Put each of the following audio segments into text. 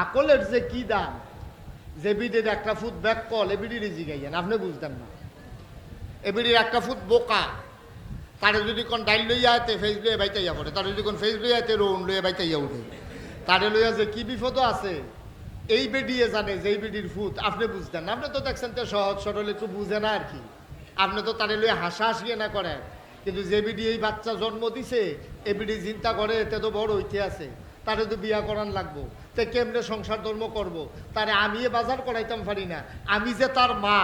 আকলের যে কি দাম, যে বিডির একটা ফুট ব্যাক কল এবিডির জিগাইয়েন, আপনি বুঝতেন না। এবিডির একটা ফুট বোকা, তারা যদি কোন ডাইল লইয়া আইতে ফেস লইয়া বাইতাইয়া পড়ে, তারা যদি কোন ফেস লইয়া আইতে রোন লইয়া বাইতাইয়া উঠে, তারে লইয়া যে কি বিপদ আছে এই বেডিয়ে জানে যে এই বেডির ফুট, আপনি বুঝতেন না। আপনি তো দেখছেন তো সহজ সরল একটু বুঝে না আর কি, আপনি তো তারে লইয়া হাসাহাসিয়ে না করেন। কিন্তু যে বিডি এই বাচ্চা জন্ম দিছে এ বিডি চিন্তা করে এতে তো বড় হইতে আছে, তারে তো বিয়া করান লাগবো, তে কেমনে সংসার ধর্ম করব। তারে আমিও বাজার করাইতাম পারি না, আমি যে তার মা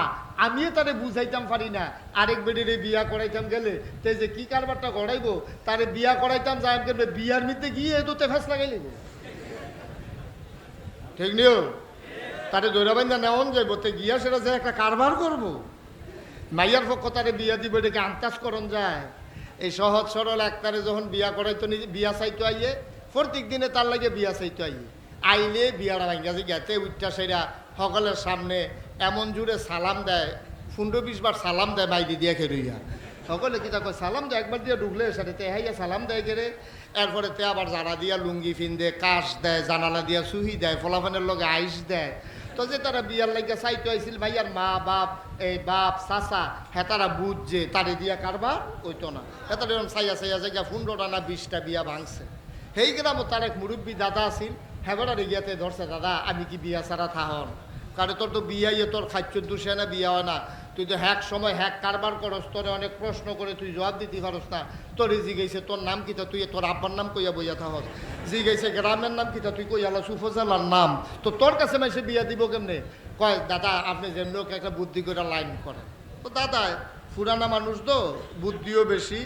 আমিও তারে বুঝাইতাম পারি না। আরেক বেডিরে বিয়া করাইতাম গেলে তে যে কি কারবারটা করাইবো, তারে বিয়া করাইতাম যাই করবে, বিয়ার মধ্যে গিয়ে এদোতে ফেস লাগাই লিব, ঠিক নিও। তারে দৈরাবাইন্দা নেওয়ান যাইব, তে গিয়া সেটা যে একটা কারবার করবো। মাইয়ার পক্ষ তারে বিয়া দিব, এটাকে আন্তাজ করন যায়। এই সহজ সরল একটারে যখন বিয়া করাইতো, নিজে বিয়া চাইতো আইয়ে, প্রত্যেক দিনে তার লাগে বিয়া চাইতো আইয়ে, আইলে বিয়াটা ভাঙ্গাছে গেতে উঠটা সেরা সকলের সামনে এমন জুড়ে সালাম দেয়, 15-20 বার সালাম দেয় মাইদি দিয়া খেরুইয়া। সকলে কি তাকে সালাম দেয়, একবার দিয়ে ঢুকলে সাথে তে হাইয়া সালাম দেয় গেরে। এরপরে তে আবার জানা দিয়া লুঙ্গি ফিন্দে, কাশ দেয়, জানালা দিয়া সুহি দেয়, ফলাফানের লগে আইস দেয়। তো যে তারা বিয়ার লাগিয়া চাইতে আইছিল, ভাইয়ার মা বাপ, এই বাপ চাচা হ্যাঁ তারা বুঝছে তারে দিয়া কারবার ওইতো না। হ্যাঁ তারা এরকম চাইয়া চাইয়া জায়গা 15টা না 20টা বিয়া ভাঙছে। সেই গ্রামও তার এক মুরব্বী দাদা আছিল, হ্যাঁ বেড়া রেগিয়াতে ধরছে, দাদা আমি কি বিয়া ছাড়া থাহন, কারণ তোর তো বিয়াইয়ে তোর খাচ্য দুষে না, বিয়া হয় না, তুই তো হ্যাক সময় হ্যাক কারবার করস, তোরে অনেক প্রশ্ন করে তুই জবাব দিতে পারস না। তোর জিগাইছে তোর নাম কিতা, তুই তোর আব্বার নাম কইয়া বইয়া থাকস। জিগাইছে গ্রামের নাম কিতা, তুই কইয়ালা সুফজালার নাম, তো তোর কাছে মাইসে বিয়া দিব কেমনে? কয় দাদা আপনি যেমনি ওকে একটা বুদ্ধি করে লাইন করেন। তো দাদা পুরানা মানুষ তো, বুদ্ধিও বেশি।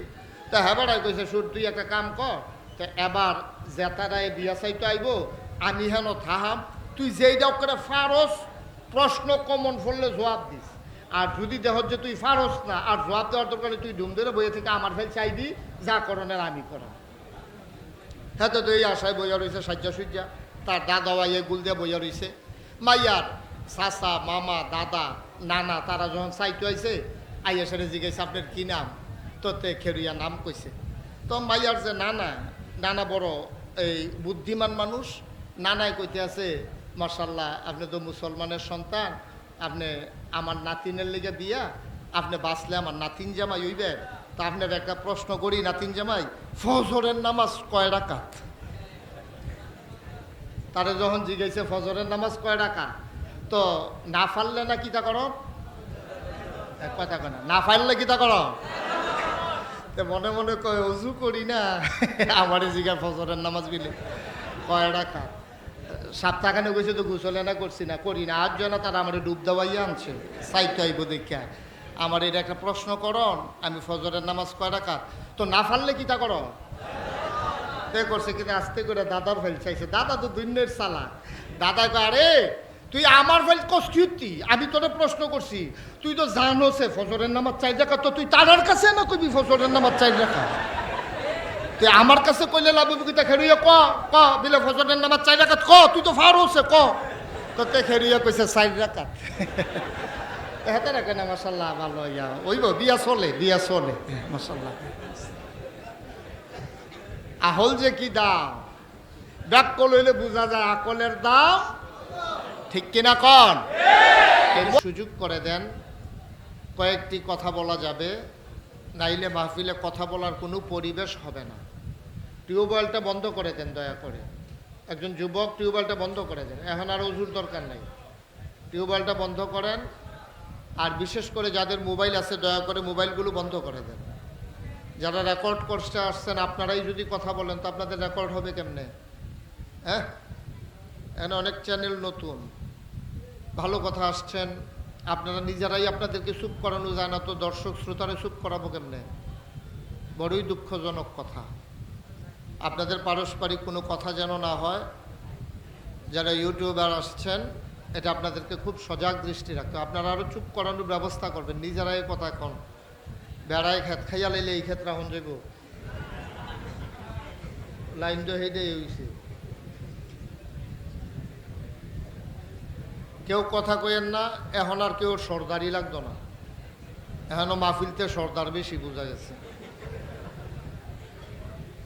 তা হ্যাঁ বেড়াই কইছে, সুর তুই একটা কাম কর, তা এবার জেতারায় বিয়া চাইতে আইব, আমি হেন থাহাম, তুই যেই দাও করে ফারস প্রশ্ন কমন ফললে জবাব দিস। আর যদি দেহ যে তুই ফারস না আর জবাব দেওয়ার দরকারে তুই ডুম ধরে বইয়ে থেকে আমার ফেল চাইবি, যা করণের আমি করাম। হ্যাঁ তো এই আশায় বইয়া রয়েছে সাজ্জা সুজ্জা, তার দাদা আইয়ে গুল দিয়ে বইয়া রয়েছে। মাইয়ার চাচা মামা দাদা নানা তারা যখন চাইতে আইছে, আইয়া সেটা জিজ্ঞাসা আপনার কী নাম, তোতে খেরুইয়া নাম কইছে। তো মাইয়ার যে নানা, নানা বড় এই বুদ্ধিমান মানুষ, নানায় কইতে আছে, মাশাল্লাহ আপনি তো মুসলমানের সন্তান, আপনি আমার নাতিনের লেগে বিয়া, আপনি বাঁচলে আমার নাতিন জামাই হইবে। তা আপনার একটা প্রশ্ন করি নাতিন জামাই, ফজরের নামাজ কয় রাকাত? তারা যখন জিজ্ঞাসা ফজরের নামাজ কয় রাকাত, তো না ফাললে না কিতা করো, কথা কয় না ফাললে কিতা করো, মনে মনে কয় অজু করি না, আমার জিগা ফজরের নামাজ বিলে কয় রাকাত? সপ্তাহখানে গেছে তো গোসলে না করছি না, করি না, আজ না তারা আমার ডুব দেওয়াইয়া আনছে চাইতে আইব দেখা। আমার এটা একটা প্রশ্ন করন, আমি ফজরের নামাজ কয় রাকাত, তো না ফাললে কিতা করো? এ করছে কিন্তু আস্তে করে দাদার ফেল চাইছে, দাদা তো দুনিয়ার চালা। দাদা কয় আরে তুই আমার ফেল কষ্টি, আমি তোরে প্রশ্ন করছি, তুই তো জানো সে ফজরের নামাজ 4 রাকাত, তো তুই তারার কাছে না কইবি ফজরের নামাজ 4 রাকাত, তুই আমার কাছে কইলে লাভ কিতা খেরুইয়া ক ক বিলে ফজরের নামাজ 4 রাকাত ক, তুই তো ফারুসে ক, তোতে খেরুইয়া কইছে 4 রাকাত। হেতে রাখে না মাশাল্লাহ, ভালো ইয়া ওইব বিয়া চলে, বিয়া চলে মাশাল্লাহ। আহল যে কি দাম, ব্যাক লইলে বোঝা যায় আকলের দাম, ঠিক কিনা কন? সুযোগ করে দেন, কয়েকটি কথা বলা যাবে, নাইলে মাহফিলে কথা বলার কোনো পরিবেশ হবে না। টিউবওয়েলটা বন্ধ করে দেন দয়া করে, একজন যুবক টিউবওয়েলটা বন্ধ করে দেন, এখন আর ওজুর দরকার নাই, টিউবওয়েলটা বন্ধ করেন। আর বিশেষ করে যাদের মোবাইল আছে দয়া করে মোবাইলগুলো বন্ধ করে দেন। যারা রেকর্ড করতে আসছেন আপনারাই যদি কথা বলেন তো আপনাদের রেকর্ড হবে কেমনে? হ্যাঁ, এখানে অনেক চ্যানেল নতুন, ভালো কথা আসছেন, আপনারা নিজেরাই আপনাদেরকে চুপ করানো যায় না, তো দর্শক শ্রোতারে চুপ করাবো কেমনে? বড়ই দুঃখজনক কথা। আপনাদের পারস্পরিক কোনো কথা যেন না হয়। যারা ইউটিউবার আসছেন এটা আপনাদেরকে খুব সজাগ দৃষ্টি রাখতে, আপনারা আরও চুপ করানোর ব্যবস্থা করবেন, নিজেরাই কথা কন। বেড়ায় খেত খাইয়া লাইলে এই ক্ষেত্রে হন যাইব, লাইন তো হেঁটেই হয়েছে। কেউ কথা কইেন না, এখন আর কেউ সর্দারি লাগতো না, এখনও মাহফিলতে সর্দার বেশি বোঝা গেছে।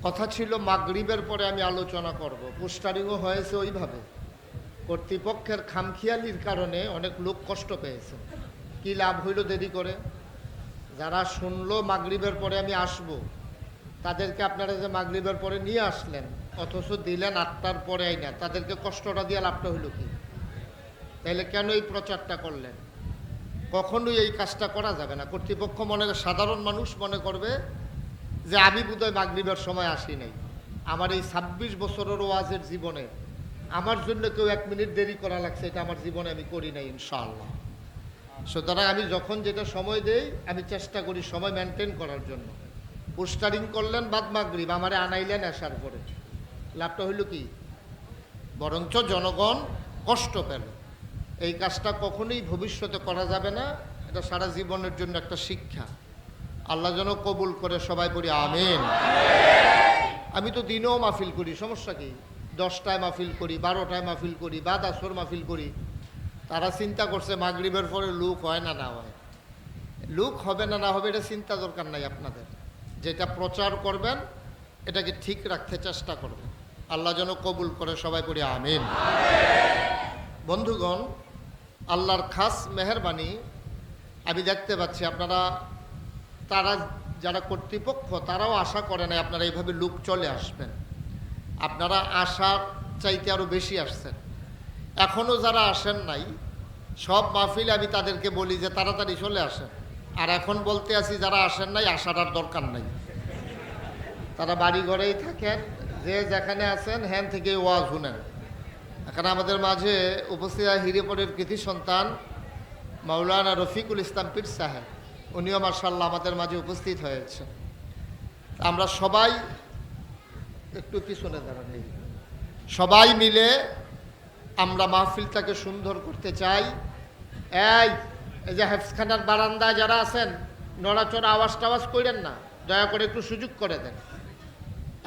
কথা ছিল মাগরিবের পরে আমি আলোচনা করব, পোস্টারিংও হয়েছে ওইভাবে, কর্তৃপক্ষের খামখিয়ালির কারণে অনেক লোক কষ্ট পেয়েছে। কি লাভ হইল দেরি করে? যারা শুনলো মাগরিবের পরে আমি আসব, তাদেরকে আপনারা যে মাগরিবের পরে নিয়ে আসলেন অথচ দিলেন 8টার পরে আইনা, তাদেরকে কষ্টটা দিয়ে লাভটা হইল কি? তাইলে কেন এই প্রচারটা করলেন? কখনোই এই কাজটা করা যাবে না। কর্তৃপক্ষ সাধারণ মানুষ মনে করবে যে আমি বোধহয় মাগরিবের সময় আসি নাই। আমার এই 26 বছরের ওয়াজের জীবনে আমার জন্য কেউ 1 মিনিট দেরি করা লাগছে, এটা আমার জীবনে আমি করি নাই ইনশাআল্লাহ। সুতরাং আমি যখন যেটা সময় দেই আমি চেষ্টা করি সময় মেনটেন করার জন্য। পোস্টারিং করলেন বাদ মাগরিব, আমারে আনাইলেন আসার পরে, লাভটা হইল কি? বরঞ্চ জনগণ কষ্ট পেল। এই কাজটা কখনোই ভবিষ্যতে করা যাবে না। এটা সারা জীবনের জন্য একটা শিক্ষা। আল্লাহ যেন কবুল করে, সবাই পড়ি আমিন। আমি তো দিনেও মাহফিল করি, সমস্যা কি? 10টায় মাহফিল করি, 12টায় মাহফিল করি, বাদ আসর মাহফিল করি। তারা চিন্তা করছে মাগরিবের পরে লোক হয় না না হয়। লোক হবে না না হবে এটা চিন্তা দরকার নাই আপনাদের। যেটা প্রচার করবেন এটাকে ঠিক রাখতে চেষ্টা করবেন। আল্লাহ যেন কবুল করে, সবাই পড়ি আমিন। বন্ধুগণ, আল্লাহর খাস মেহেরবানি আমি দেখতে পাচ্ছি আপনারা, তারা যারা কর্তৃপক্ষ তারাও আশা করে না আপনারা এইভাবে লোক চলে আসবেন। আপনারা আশার চাইতে আরও বেশি আসছেন। এখনও যারা আসেন নাই, সব মাহফিলে আমি তাদেরকে বলি যে তাড়াতাড়ি চলে আসেন। আর এখন বলতে আছি যারা আসেন নাই আসার আর দরকার নাই, তারা বাড়ি ঘরেই থাকেন, যে যেখানে আছেন হ্যান থেকে ওয়াজ শুনেন। এখানে আমাদের মাঝে উপস্থিত হিরেপরের কৃতি সন্তান মাওলানা রফিকুল ইসলাম পীর সাহেব, উনিও মাশাআল্লাহ আমাদের মাঝে উপস্থিত হয়েছে। আমরা সবাই একটু পিছনে দাঁড়ান, সবাই মিলে আমরা মাহফিলটাকে সুন্দর করতে চাই। এই যে হেফসখানার বারান্দায় যারা আছেন, নড়াচড়া আওয়াজ টাওয়াজ করেন না, দয়া করে একটু সুযোগ করে দেন।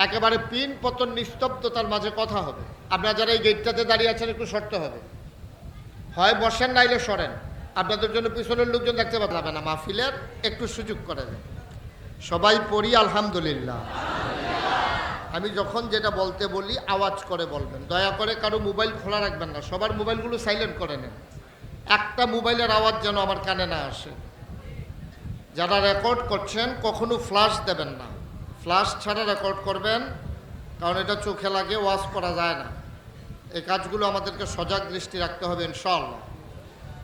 একেবারে পিন পতন নিস্তব্ধতার মাঝে কথা হবে। আপনারা যারা এই গেটটাতে দাঁড়িয়ে আছেন একটু সরতে হবে, হয় বসেন নাইলে সরেন। আপনাদের জন্য পিছনের লোকজন দেখতে পাবে না মাহফিলের, একটু সুযোগ করে দেন। সবাই পড়ি আলহামদুলিল্লাহ। আমি যখন যেটা বলতে বলি আওয়াজ করে বলবেন, দয়া করে কারো মোবাইল খোলা রাখবেন না, সবার মোবাইলগুলো সাইলেন্ট করে নেন। একটা মোবাইলের আওয়াজ যেন আমার কানে না আসে। যারা রেকর্ড করছেন কখনো ফ্ল্যাশ দেবেন না, ফ্ল্যাশ ছাড়া রেকর্ড করবেন, কারণ এটা চোখে লাগে, ওয়াজ করা যায় না। এই কাজগুলো আমাদেরকে সজাগ দৃষ্টি রাখতে হবে ইনশাআল্লাহ।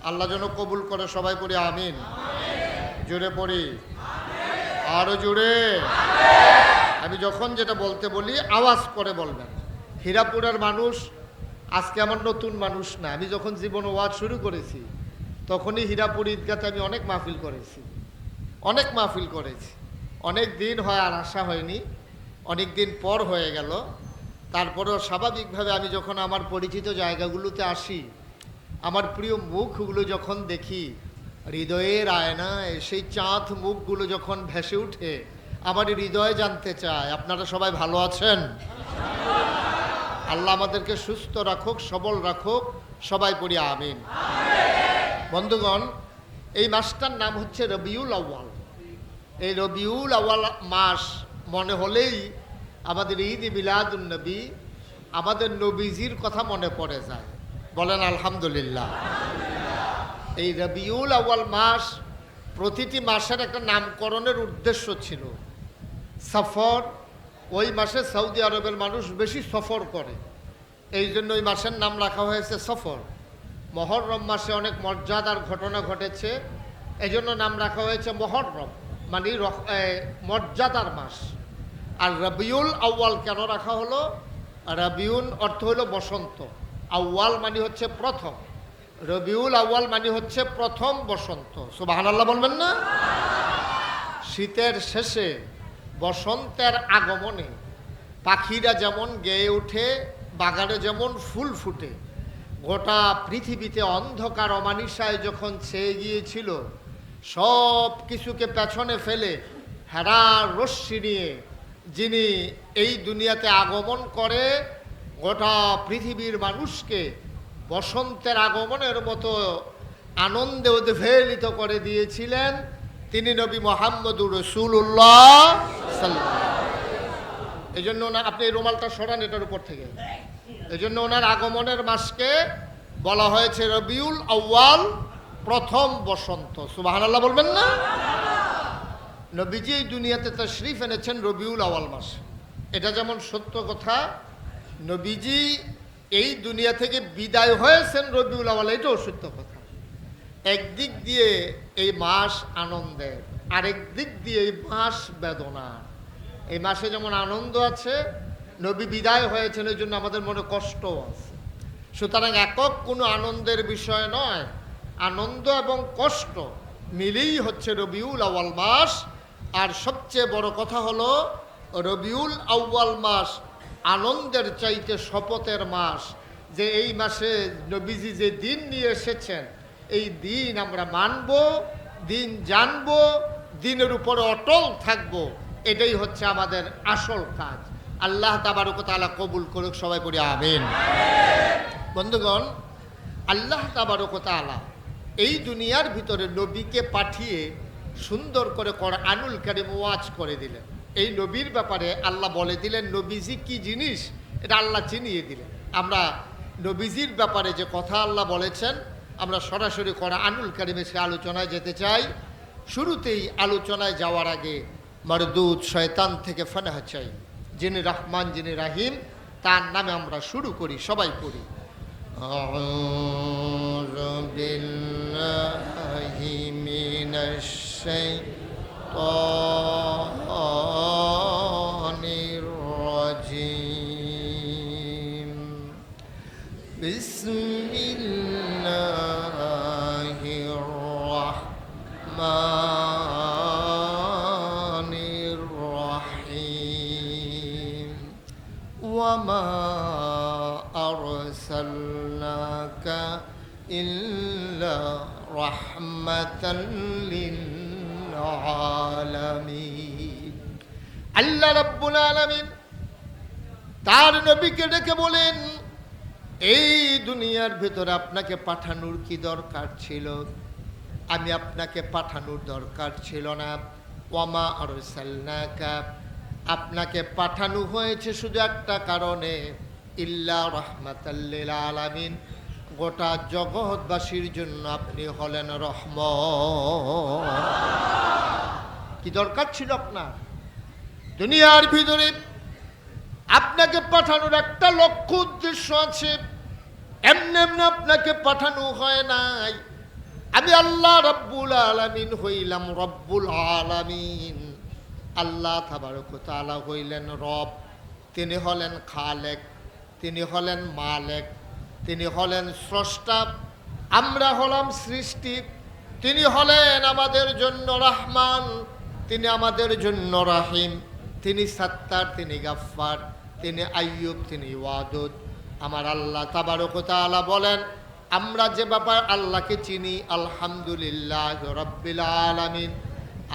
আল্লাহ যেন কবুল করে, সবাই পড়ি আমিন। জোরে পড়ি, আরো জোরে। আমি যখন যেটা বলতে বলি আওয়াজ করে বলবেন। হীরাপুরের মানুষ আজকে আমার নতুন মানুষ না। আমি যখন জীবন ওয়াজ শুরু করেছি তখনই হীরাপুর ঈদগাতে আমি অনেক মাহফিল করেছি, অনেক মাহফিল করেছি। অনেক দিন হয় আর আসা হয়নি, অনেক দিন পর হয়ে গেল। তারপরেও স্বাভাবিকভাবে আমি যখন আমার পরিচিত জায়গাগুলোতে আসি, আমার প্রিয় মুখগুলো যখন দেখি, হৃদয়ের আয়নায় সেই চাঁদ মুখগুলো যখন ভেসে উঠে, আমার হৃদয় জানতে চায় আপনারা সবাই ভালো আছেন। আল্লাহ আমাদেরকে সুস্থ রাখুক, সবল রাখুক, সবাই পড়ি আমিন। বন্ধুগণ, এই মাসটার নাম হচ্ছে রবিউল আউয়াল। এই রবিউল আউয়াল মাস মনে হলেই আমাদের ঈদ মিলাদুন নবী, আমাদের নবীজির কথা মনে পড়ে যায়। বলেন আলহামদুলিল্লাহ। এই রবিউল আউয়াল মাস, প্রতিটি মাসের একটা নামকরণের উদ্দেশ্য ছিল। সফর, ওই মাসে সৌদি আরবের মানুষ বেশি সফর করে, এই জন্য ওই মাসের নাম রাখা হয়েছে সফর। মহররম মাসে অনেক মর্যাদার ঘটনা ঘটেছে, এই জন্য নাম রাখা হয়েছে মহররম, মানে মর্যাদার মাস। আর রবিউল আউয়াল কেন রাখা হলো? রবিউল অর্থ হলো বসন্ত, আউয়াল মানে হচ্ছে প্রথম। রবিউল আউয়াল মানে হচ্ছে প্রথম বসন্ত। সুবহানাল্লাহ বলবেন না? শীতের শেষে বসন্তের আগমনে পাখিরা যেমন গেয়ে ওঠে, বাগানে যেমন ফুল ফুটে, গোটা পৃথিবীতে অন্ধকার অমানিসায় যখন ছেয়ে গিয়েছিল, সব কিছুকে পেছনে ফেলে হেরার রশ্মি নিয়ে যিনি এই দুনিয়াতে আগমন করে গোটা পৃথিবীর মানুষকে বসন্তের আগমনের মতো আনন্দে উদ্বেলিত করে দিয়েছিলেন, তিনি নবী মুহাম্মদুর রাসূলুল্লাহ সাল্লাল্লাহু আলাইহি ওয়াসাল্লাম। এই জন্য না, আপনি এই রুমালটা সরান এটার উপর থেকে, এই জন্য ওনার আগমনের মাসকে বলা হয়েছে রবিউল আউয়াল, প্রথম বসন্ত। সুবহানাল্লাহ বলবেন না? নবীজি এই দুনিয়াতে তাশরীফ এনেছেন রবিউল আউয়াল মাস। এটা যেমন সত্য কথা, নবীজি এই দুনিয়া থেকে বিদায় হয়েছেন রবিউল আউয়াল, এটাও সত্য কথা। একদিক দিয়ে এই মাস আনন্দের, আরেক দিক দিয়ে এই মাস বেদনার। এই মাসে যেমন আনন্দ আছে, নবী বিদায় হয়েছেন এই জন্য আমাদের মনে কষ্টও আছে। সুতরাং একক কোনো আনন্দের বিষয় নয়, আনন্দ এবং কষ্ট মিলেই হচ্ছে রবিউল আউয়াল মাস। আর সবচেয়ে বড় কথা হলো রবিউল আউয়াল মাস আনন্দের চাইতে শপথের মাস, যে এই মাসে নবীজি যে দিন নিয়ে এসেছেন এই দিন আমরা মানব, দিন জানব, দিনের উপরে অটল থাকব। এটাই হচ্ছে আমাদের আসল কাজ। আল্লাহ তাবারক ওয়া তাআলা কবুল করুক, সবাই পড়ি আমিন। বন্ধুগণ, আল্লাহ তাবারক ওয়া তাআলা এই দুনিয়ার ভিতরে নবীকে পাঠিয়ে সুন্দর করে কোরআনুল কারীম ওয়াজ করে দিলেন। এই নবীর ব্যাপারে আল্লাহ বলে দিলেন নবীজি কি জিনিস, এটা আল্লাহ চিনিয়ে দিলেন। আমরা নবীজির ব্যাপারে যে কথা আল্লাহ বলেছেন, আমরা সরাসরি কোরআনুল কারীমে সে আলোচনায় যেতে চাই। শুরুতেই আলোচনায় যাওয়ার আগে মরদুদ শয়তান থেকে ফানাহ চাই। যিনি রহমান, যিনি রাহিম, তার নামে আমরা শুরু করি, সবাই পড়ি। আউযু বিল্লাহি মিনাশ শাইতানির রাজীম। বিসমিল্লাহির রাহমানির রাহিম। ওয়ামা আরসালনাকা ইল্লা রাহমাতাল লিল আলামিন। আল্লাহ রাব্বুল আলামিন তার নবীকে ডেকে বলেন, এই দুনিয়ার ভিতরে আপনাকে পাঠানোর কি দরকার ছিল? আমি আপনাকে পাঠানোর দরকার ছিল না। ওয়ামা আরসালনাকা, আপনাকে পাঠানো হয়েছে শুধু একটা কারণে, ইল্লা রাহমাতাল লিল আলামিন, গোটা জগৎবাসীর জন্য আপনি হলেন রহমত। কি দরকার ছিল আপনার? দুনিয়ার ভিতরে আপনাকে পাঠানোর একটা লক্ষ্য উদ্দেশ্য আছে। এমনি এমনি আপনাকে পাঠানো হয় নাই। আমি আল্লাহ রাব্বুল আলামিন হইলাম রব্বুল আলামিন। আল্লাহ তাবারক ওয়া তাআলা হইলেন রব, তিনি হলেন খালেক, তিনি হলেন মালেক, তিনি হলেন স্রষ্টা, আমরা হলাম সৃষ্টি। তিনি হলেন আমাদের জন্য রহমান, তিনি আমাদের জন্য রাহিম, তিনি সাত্তার, তিনি গাফফার, তিনি আইয়ুব, তিনি ওয়াদুদ। আমার আল্লাহ তাবারক ওয়া তাআলা বলেন, আমরা যে ব্যাপার আল্লাহকে চিনি, আলহামদুলিল্লাহ রাব্বিল আলামিন।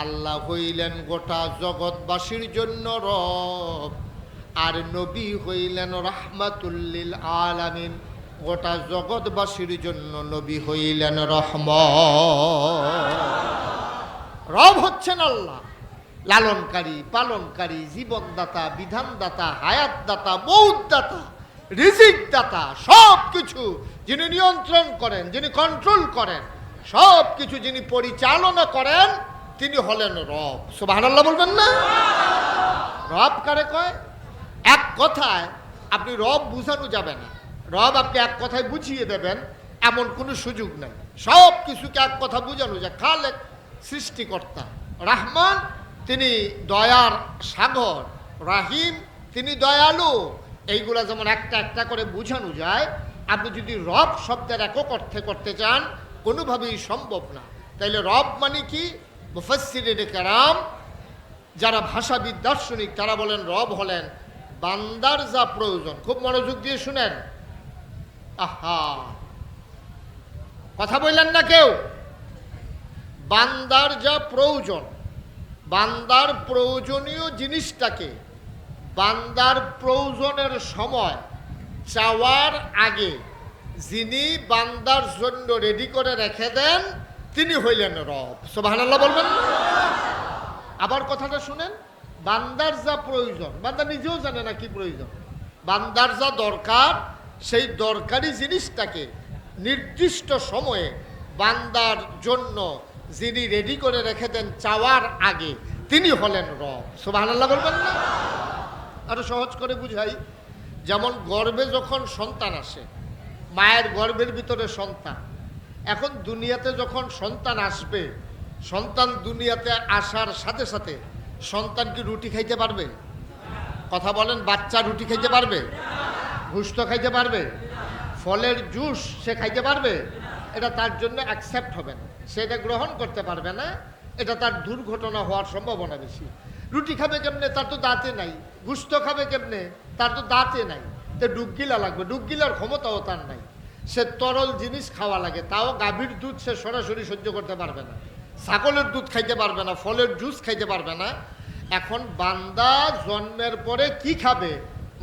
আল্লাহ হইলেন গোটা জগৎবাসীর জন্য রব, আর নবী হইলেন রাহমাতুল লিল আলামিন, গোটা জগৎবাসীর জন্য নবী হইলেন রহমত। রব হচ্ছেন আল্লাহ, লালনকারী, পালনকারী, জীবনদাতা, বিধানদাতা, হায়াতদাতা, মৌতদাতা, রিজিক দাতা, সব কিছু যিনি নিয়ন্ত্রণ করেন, যিনি কন্ট্রোল করেন, সব কিছু যিনি পরিচালনা করেন, তিনি হলেন রব। সুবহানাল্লাহ বলবেন না? রব কারে কয়? এক কথায় আপনি রব বুঝানো যাবে না। রব আপনি এক কথায় বুঝিয়ে দেবেন এমন কোনো সুযোগ নেই। সব কিছুকে এক কথা বুঝানো যায়। খালেক, সৃষ্টিকর্তা। রহমান, তিনি দয়ার সাগর। রাহিম, তিনি দয়ালু। এইগুলা যেমন একটা একটা করে বুঝানো যায়, আপনি যদি রব শব্দের একক অর্থে করতে চান, কোনোভাবেই সম্ভব না। তাইলে রব মানে কি? মুফাসসিরিনে কেরাম, যারা ভাষাবিদ, দার্শনিক, তারা বলেন রব হলেন বান্দার যা প্রয়োজন। খুব মনোযোগ দিয়ে শুনেন। আহা, কথা বললেন না কেউ? বান্দার যা প্রয়োজন, বান্দার প্রয়োজনীয় জিনিসটাকে বান্দার প্রয়োজনের সময় চাওয়ার আগে যিনি বান্দার জন্য রেডি করে রেখে দেন, তিনি হইলেন রব। সুবহানাল্লাহ বলবেন না? আবার কথাটা শুনেন। বান্দার যা প্রয়োজন, বান্দা নিজেও জানে না কি প্রয়োজন। বান্দার যা দরকার, সেই দরকারি জিনিসটাকে নির্দিষ্ট সময়ে বান্দার জন্য যিনি রেডি করে রেখে দেন চাওয়ার আগে, তিনি হলেন রব। সুবহানাল্লাহ বলবেন না? আরো সহজ করে বুঝাই, যেমন গর্ভে যখন সন্তান আসে, মায়ের গর্ভের ভিতরে সন্তান, এখন দুনিয়াতে যখন সন্তান আসবে, সন্তান দুনিয়াতে আসার সাথে সাথে সন্তান কি রুটি খাইতে পারবে? কথা বলেন, বাচ্চা রুটি খাইতে পারবে? ঘুষ্ট খাইতে পারবে? ফলের জুস সে খাইতে পারবে? এটা তার জন্য অ্যাকসেপ্ট হবে না, সে এটা গ্রহণ করতে পারবে না, এটা তার দুর্ঘটনা হওয়ার সম্ভাবনা বেশি। রুটি খাবে কেমনে? তার তো দাঁতে নাই। গুস্ত খাবে কেমনে? তার তো দাঁতে নাই। তো ডুবগিলা লাগবে, ডুবগিলার ক্ষমতাও তার নাই। সে তরল জিনিস খাওয়া লাগে, তাও গাভীর দুধ সে সরাসরি সহ্য করতে পারবে না, ছাগলের দুধ খাইতে পারবে না, ফলের জুস খাইতে পারবে না। এখন বান্দা জন্মের পরে কি খাবে,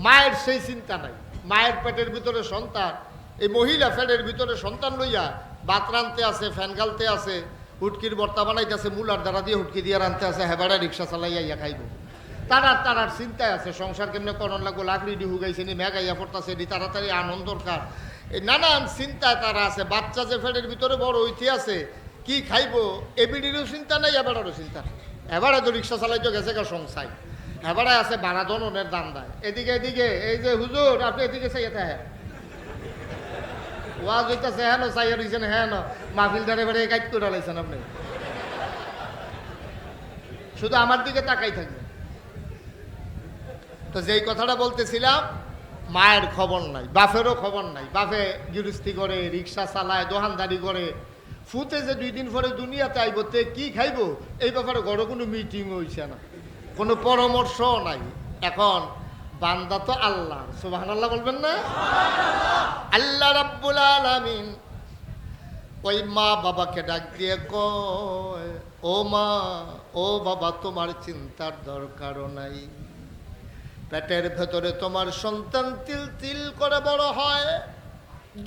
মায়ের সেই চিন্তা নাই। মায়ের পেটের ভিতরে সন্তান, এই মহিলা পেটের ভিতরে সন্তান লইয়া ভাত রানতে আছে, ফ্যান গালতে আছে, হুটকির ভর্তা বানাইতেছে, মূলার দ্বারা দিয়ে হুটকি দিয়ে রানতে আছে, হেবাড়া রিক্সা চালাইয়া ইয়া খাইব। তারার চিন্তায় আছে, সংসার কেমনে করণ লাগবো, লাকড়ি ডি হুগাইছে নি, মেঘাইয়া পড়তেছে নি, তাড়াতাড়ি আনন্দর কার, এই নানান চিন্তায় তারা আছে। বাচ্চা যে পেটের ভিতরে বড় হইতে আছে, কি খাইবো এবিডিরও চিন্তা নাই, এবারেরও চিন্তা নেই। এবারে তো রিক্সা চালাইতে গেছে গা সংসার, এবারে আছে ভাড়া ধনের দান্দায়। এদিকে এদিকে এই যে হুজুর আপনি এদিকে চাইতে, হ্যাঁ ওয়াজ হইতেছে, হ্যাঁ চাইয়া দিয়েছেন, হ্যাঁ মাহফিলদারে বারে গাইড করে লাইছেন আপনি, শুধু আমার দিকে তাকাই থাকবে। তো যেই কথাটা বলতেছিলাম, মায়ের খবর নাই, বাপেরও খবর নাই। বাপে গৃহস্থী করে, রিক্সা চালায়, দোকানদারি করে, ফুতে যে 2 দিন পরে দুনিয়াতে আইব, তে কি খাইব এই ব্যাপারে ঘরে কোনো মিটিং হইছে না, কোনো পরামর্শও নাই। এখন বান্দা তো আল্লাহ, সুবহানাল্লাহ বলবেন না? আল্লাহ রাব্বুল আলামিন ওই মা বাবাকে ডাক দিয়ে কয়, ও মা, ও বাবা, তোমার চিন্তার দরকারও নাই। পেটের ভেতরে তোমার সন্তান তিল তিল করে বড় হয়,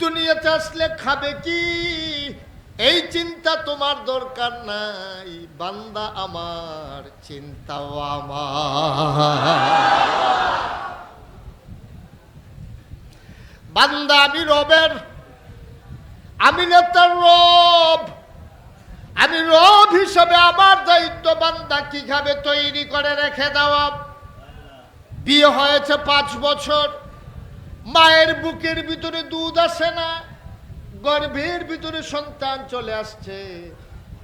দুনিয়াতে আসলে খাবে কি, এই চিন্তা তোমার দরকার নাই। বান্দা আমার, চিন্তাও আমার। বান্দা আমি রবের, আমি নেতার রব, আমি রব হিসাবে আমার দায়িত্ব বান্দা কি খাবে তৈরি করে রেখে দেওয়া। বিয়ে হয়েছে 5 বছর, মায়ের বুকের ভিতরে দুধ আসে না, গর্ভের ভিতরে সন্তান চলে আসছে,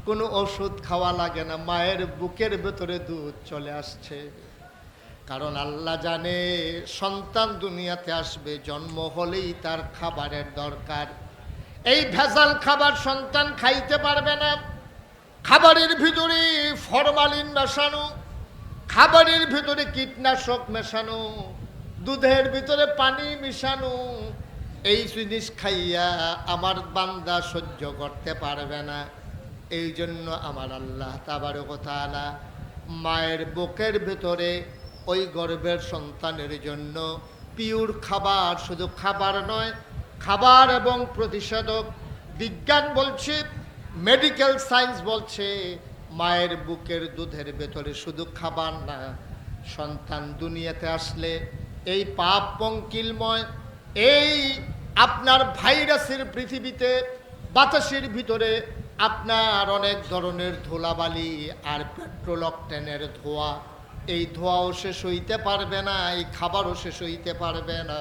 কোনো ওষুধ খাওয়া লাগে না, মায়ের বুকের ভিতরে দুধ চলে আসছে। কারণ আল্লাহ জানে সন্তান দুনিয়াতে আসবে, জন্ম হলেই তার খাবারের দরকার। এই ভেজাল খাবার সন্তান খাইতে পারবে না। খাবারের ভিতরে ফরমালিন মেশানো, খাবারের ভিতরে কীটনাশক মেশানো, দুধের ভিতরে পানি মিশানো, এই জিনিস খাইয়া আমার বান্দা সহ্য করতে পারবে না। এই জন্য আমার আল্লাহ তাবারক ওয়া তাআলা মায়ের বুকের ভিতরে ওই গর্ভের সন্তানের জন্য পিওর খাবার, শুধু খাবার নয়, খাবার এবং প্রতিষেধক। বিজ্ঞান বলছে, মেডিকেল সায়েন্স বলছে, মায়ের বুকের দুধের ভেতরে শুধু খাবার না, সন্তান দুনিয়াতে আসলে এই পাপ পঙ্কিলময়, এই আপনার ভাইরাসের পৃথিবীতে বাতাসের ভিতরে আপনার অনেক ধরনের ধুলাবালি আর পেট্রোল অকটেনের ধোঁয়া, এই ধোঁয়াও শেষ হইতে পারবে না, এই খাবারও শেষ হইতে পারবে না।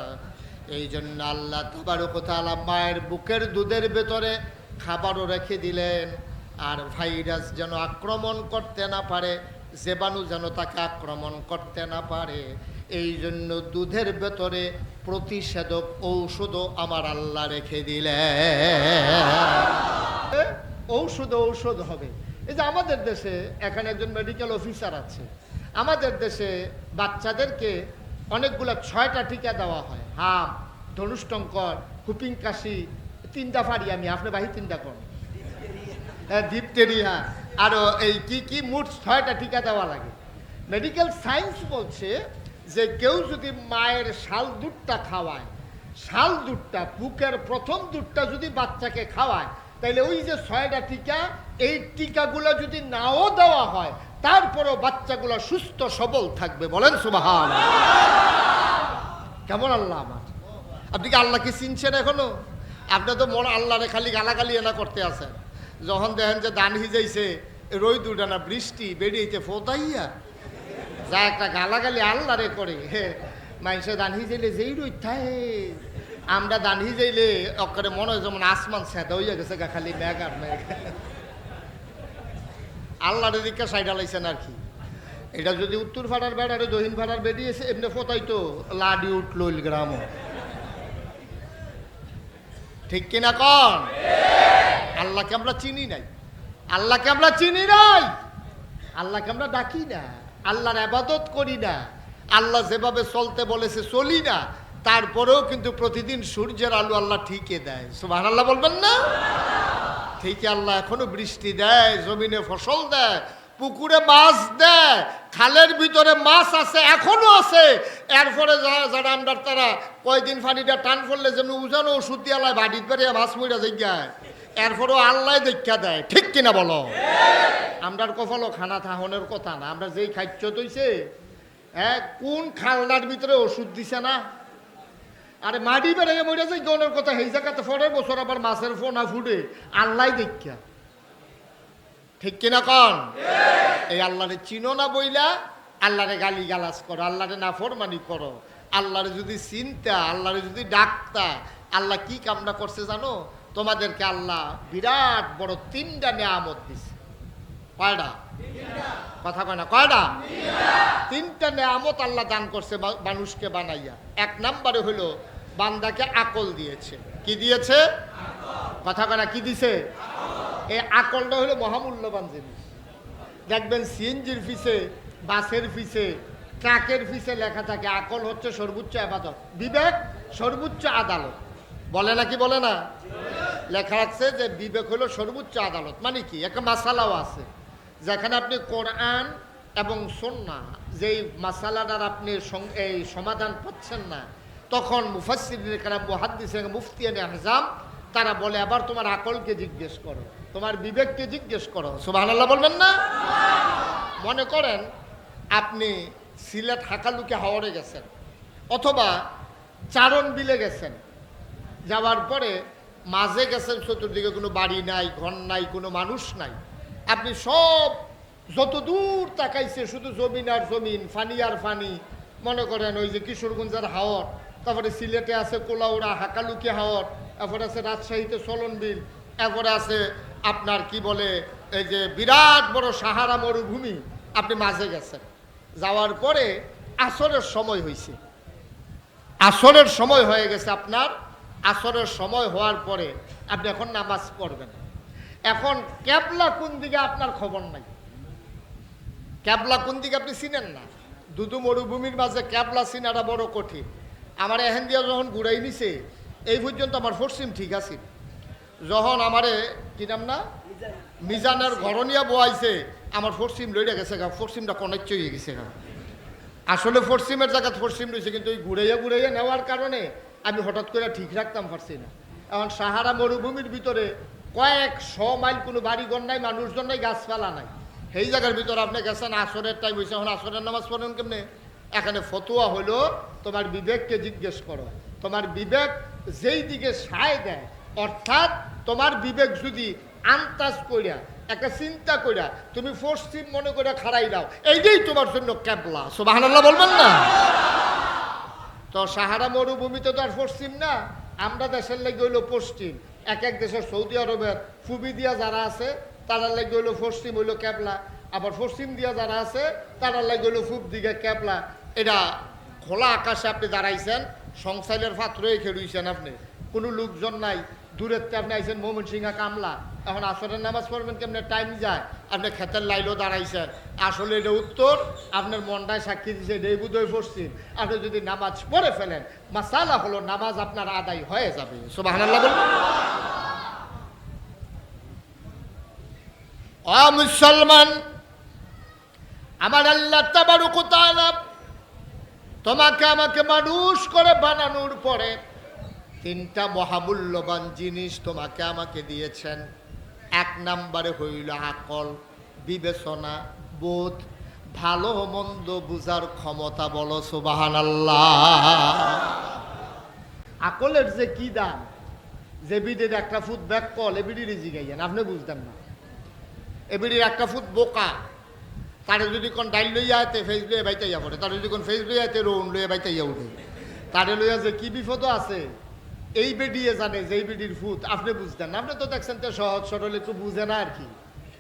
এই জন্য আল্লাহ তাবারক ওয়া তাআলা মায়ের বুকের দুধের ভেতরে খাবারও রেখে দিলেন, আর ভাইরাস যেন আক্রমণ করতে না পারে, জীবাণু যেন তাকে আক্রমণ করতে না পারে, এই জন্য দুধের ভেতরে প্রতিষেধক ঔষধও আমার আল্লাহ রেখে দিলেন। ঔষধ হবে। এই যে আমাদের দেশে এখানে একজন মেডিকেল অফিসার আছে, আমাদের দেশে বাচ্চাদেরকে অনেকগুলো 6টা টিকা দেওয়া হয়, হাম, ধনুষ্টঙ্কর, হুপিং কাশি, 3টা পারি আমি, আপনি বাহি 3টা কোন, ডিপথেরিয়া, আরো এই কি মোট 6টা টিকা দেওয়া লাগে। মেডিকেল সায়েন্স বলছে যে কেউ যদি মায়ের শাল দুধটা খাওয়ায়, শাল দুধটা, বুকের প্রথম দুধটা যদি বাচ্চাকে খাওয়ায়, তাইলে ওই যে 6টা টিকা, এই টিকাগুলো যদি নাও দেওয়া হয়, তারপরও বাচ্চাগুলো সুস্থ সবল থাকবে। বলেন সুবহানাল্লাহ। কেমন আল্লাহ আমার! আপনি কি আল্লাহকে চিনছেন এখনো? আপনি তো মন আল্লাহরে খালি গালাগালি এনা করতে আছেন। যখন দেখেন যে ধান হিজাইছে, রই দুটা না বৃষ্টি বেরিয়েছে ফোতাইয়া যা একটা গালাগালি আল্লাহরে করে। হে মানুষে ধান হিজাইলে যেই রই থাকে, আমরা ধান হিজাইলে অক্ষরে মনে হয় যেমন আসমান সেটা হইয়া গেছে গা, খালি মেঘ আর মেঘ। আল্লাহরে দিকে সাইডা লাইছেন আর কি। এটা যদি উত্তর ফাড়ার বেড়ারে দক্ষিণ ফাড়ার বেরিয়েছে এমনি ফোতাইতো লাডি উঠল গ্রাম। ঠিক কিনা কন? আল্লাহকে আমরা চিনি নাই, আল্লাহকে আমরা চিনি নাই, আল্লাহকে আমরা ডাকি না, আল্লাহর ইবাদত করি না, আল্লাহ যেভাবে চলতে বলেছে চলি না। তারপরেও কিন্তু প্রতিদিন সূর্যের আলো আল্লাহ ঠিকই দেয়। সুবহানাল্লাহ বলবেন না? ঠিকই আল্লাহ এখনো বৃষ্টি দেয়, জমিনে ফসল দেয়, পুকুরে মাছ দেয়, খালের ভিতরে মাছ আছে, এখনো আছে। এরপরে যারা আমরা তারা কয়দিন পানিটা টান পড়লে যেন উজানো ওষুধ দিয়ে আল্লাহ বাড়ির বেড়ে মাছ মরিয়া যায়, এরপরেও আল্লাহ দেখা দেয়। ঠিক কিনা বলো? আমরার কপালও খানা থাহনের কথা না। আমরা যেই খাদ্য তৈছে, হ্যাঁ, কোন খালনার ভিতরে ওষুধ দিছে না? আরে মাটি বেড়ে মরিয়া যায় গনের কথা, সেই জায়গাতে পরের বছর আবার মাছের ফোনা ফুটে আল্লাহ দেখা। ঠিক কিনা কন? এই আল্লাহরে চিনো না বইলা আল্লাহরে গালি গালাজ করো, আল্লাহরে নাফরমানি করো। আল্লাহরে যদি চিনতা, আল্লাহরে যদি ডাকতা, আল্লাহ কি কামনা করছে জানো? তোমাদেরকে আল্লাহ বিরাট বড় 3টা নিয়ামত দিছে। কয়টা? কথা কয় না, কয়টা? 3টা নিয়ামত আল্লাহ দান করছে মানুষকে বানাইয়া। 1 নম্বরে হলো বান্দাকে আকল দিয়েছে। কি দিয়েছে? কথা কয় না, কি দিছে? এই আকলটা হলো মহামূল্যবান জিনিস। দেখবেন সিএনজির ফিসে, বাসের ফিসে, ট্রাকের ফিসে লেখা থাকে আকল হচ্ছে সর্বোচ্চ ইবাদত, বিবেক সর্বোচ্চ আদালত। বলে না কি বলে না? লেখা রাখছে যে বিবেক হলো সর্বোচ্চ আদালত। মানে কি? একটা মাসালাও আছে যেখানে আপনি কোরআন এবং সুন্নাহ যেই মাসালাটার আপনি এই সমাধান পাচ্ছেন না, তখন মুফাসসিরিনে কেরাম, মুহাদ্দিসে, মুফতিয়ানে আহজাম তারা বলে আবার তোমার আকলকে জিজ্ঞেস করো, তোমার বিবেককে জিজ্ঞেস করো। সুবহানাল্লাহ বলবেন না? মনে করেন আপনি সিলেট হাকালুকে হাওড়ে গেছেন, অথবা চারণ বিলে গেছেন, যাওয়ার পরে মাঝে গেছেন, চতুর্দিকে কোনো বাড়ি নাই, ঘর নাই, কোনো মানুষ নাই। আপনি সব যত দূর তাকাইছে শুধু জমিন আর জমিন, ফানি আর ফানি। মনে করেন ওই যে কিশোরগঞ্জের হাওর, তারপরে সিলেটে আছে কোলাউড়া, হাকালুকি হাওর, এরপরে আছে রাজশাহীতে চলনবিল, এরপরে আছে আপনার কি বলে এই যে বিরাট বড় সাহারা মরুভূমি। আপনি মাঝে গেছেন, যাওয়ার পরে আসরের সময় হয়েছে, আসরের সময় হয়ে গেছে আপনার। আসরের সময় হওয়ার পরে আপনি এখন নামাজ পড়বেন। এখন ক্যাবলা কোন দিকে আপনার খবর নাই, ক্যাবলা কোন দিকে আপনি চিনেন না। দুদু মরুভূমির মাঝে ক্যাবলা চিনাটা বড় কঠিন। আমার এহেন দিয়া যখন ঘুরাই নিছে, এই পর্যন্ত আমার পশ্চিম ঠিক আছে। যখন আমারে কি নাম না মিজানের ঘরনিয়া বোয়াইছে, আমার পশ্চিম লইয়া গেছে গা, পশ্চিমটা কনেক্ট হয়ে গেছে গা। আসলে পশ্চিমের জায়গা পশ্চিম রয়েছে, কিন্তু ওই ঘুরাইয়া নেওয়ার কারণে আমি হঠাৎ করে ঠিক রাখতাম পারছি না। এখন সাহারা মরুভূমির ভিতরে কয়েকশো মাইল কোনো বাড়িঘর নাই, মানুষজন নাই, গাছপালা নাই। সেই জায়গার ভিতরে আপনি গেছেন, আসরের টাইম হয়েছে, এখন আসরের নামাজ পড়েন কেমনে? এখানে ফতোয়া হলো তোমার বিবেককে জিজ্ঞেস করো। তোমার বিবেক যেই দিকে সায় দেয়, অর্থাৎ তোমার বিবেক যদি আন্তাজ কইরা একটা চিন্তা কইরা তুমি পশ্চিম মনে করে খাড়াই দাও, এইটাই তোমার জন্য ক্যাবলা। সুবহানাল্লাহ বলবেন না? তো সাহারা মরুভূমিতে তো আর পশ্চিম না, আমরা দেশের লেগে হইলো পশ্চিম। এক এক দেশের সৌদি আরবের ফুবি দিয়া যারা আছে তারা লেগে হইলো পশ্চিম, হইলো ক্যাবলা। আবার পশ্চিম দিয়া যারা আছে তারা লেগে হইলো পূব দিকে ক্যাবলা। এটা খোলা আকাশে আপনি দাঁড়াইছেন, সংসাইলের পাত্র রেখে রইছেন, আপনি কোনো লোকজন নাই, দূরের আপনি আইছেন ময়মনসিংহা কামলা। এখন আসরের নামাজ পড়বেন কেমনে? টাইম যায়, আপনি ক্ষেতের লাইলেও দাঁড়াইছেন। আসলে এটা উত্তর, আপনার মনটায় সাক্ষী দিচ্ছে এটাই বুধই পশ্চিম। আপনি যদি নামাজ পড়ে ফেলেন, মাসালা হলো নামাজ আপনার আদায় হয়ে যাবে। সুবহানাল্লাহ বলবেন? ও মুসলমান, আমার আল্লাহ তাবারক ওয়া তাআলা তোমাকে আমাকে মানুষ করে বানানোর পরে 3টা মহামূল্যবান জিনিস তোমাকে আমাকে দিয়েছেন। 1 নম্বরে হইল আকল, বিবেচনা, বোধ, ভালো মন্দ বুঝার ক্ষমতা। বলো সুবহানাল্লাহ। আকলের যে কি দাম, যে বিডির একটা ফুট ব্যাক কল এবিডির জিগাইয়েন, আপনি বুঝতেন না। এবিডির একটা ফুট বোকা, তারে যদি কোন ডাইল লইয়া আয়তে ফেস লইয়া বাইতাইয়া পড়ে, তারে যদি কোন ফেস লইয়া আয়তে রোন লইয়া বাইতাইয়া উঠে, তারে লইয়া যে কি বিপদ আছে এই বেডিয়ে জানে যে এই বেডির ফুট, আপনি বুঝতেন না। আপনি তো দেখছেন তো সহজ সরল, একটু বুঝে না আর কি,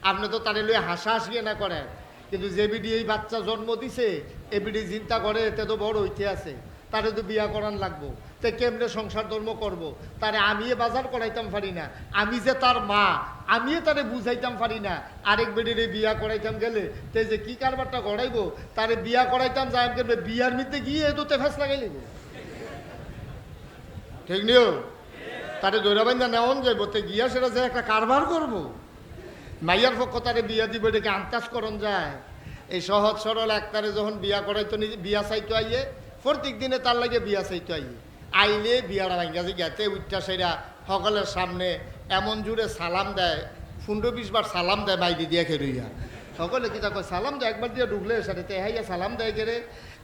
আপনি তো তারে লইয়া হাসাহাসি না করেন। কিন্তু যে বিডি এই বাচ্চা জন্ম দিছে এ বিডি চিন্তা করে এতে তো বড় হইতে আছে, তারে তো বিয়া করান লাগবো, তে কেমনে সংসার ধর্ম করব, তারে আমিও বাজার করাইতাম পারি না, আমি যে তার মা আমিও তারে বুঝাইতাম পারি না, আরেক বেডিরে বিয়া করাইতাম গেলে তে যে কি কারবারটা গড়াইবো, তারে বিয়া করাইতাম যাই কেমনে, বিয়ার মধ্যে গিয়ে এদোতে ফেস লাগাই লিব, ঠিক নিও। তারে দৈরাবাইন্দা নেওয়ান যাইব, তে গিয়া সেটা যে একটা কারবার করবো, মাইয়ার পক্ষ তারে বিয়া দিব, এটাকে আন্তাজ করন যায়। এই সহজ সরল একটারে যখন বিয়া করাইতো, বিয়া চাইতো আইয়ে প্রত্যেক দিনে তার লাগে বিয়া চাইতো আইলে বিয়ারা ভাঙ্গা যে গেতে উঠটা সেরা সকলের সামনে এমন জুড়ে সালাম দেয়, 15-20 বার সালাম দেয় মাইদি দিয়া খেরুইয়া, সকলে কি তাকে সালাম দেয়, একবার দিয়ে ঢুকলে সাথে তে হাইয়া সালাম দেয় কেড়ে,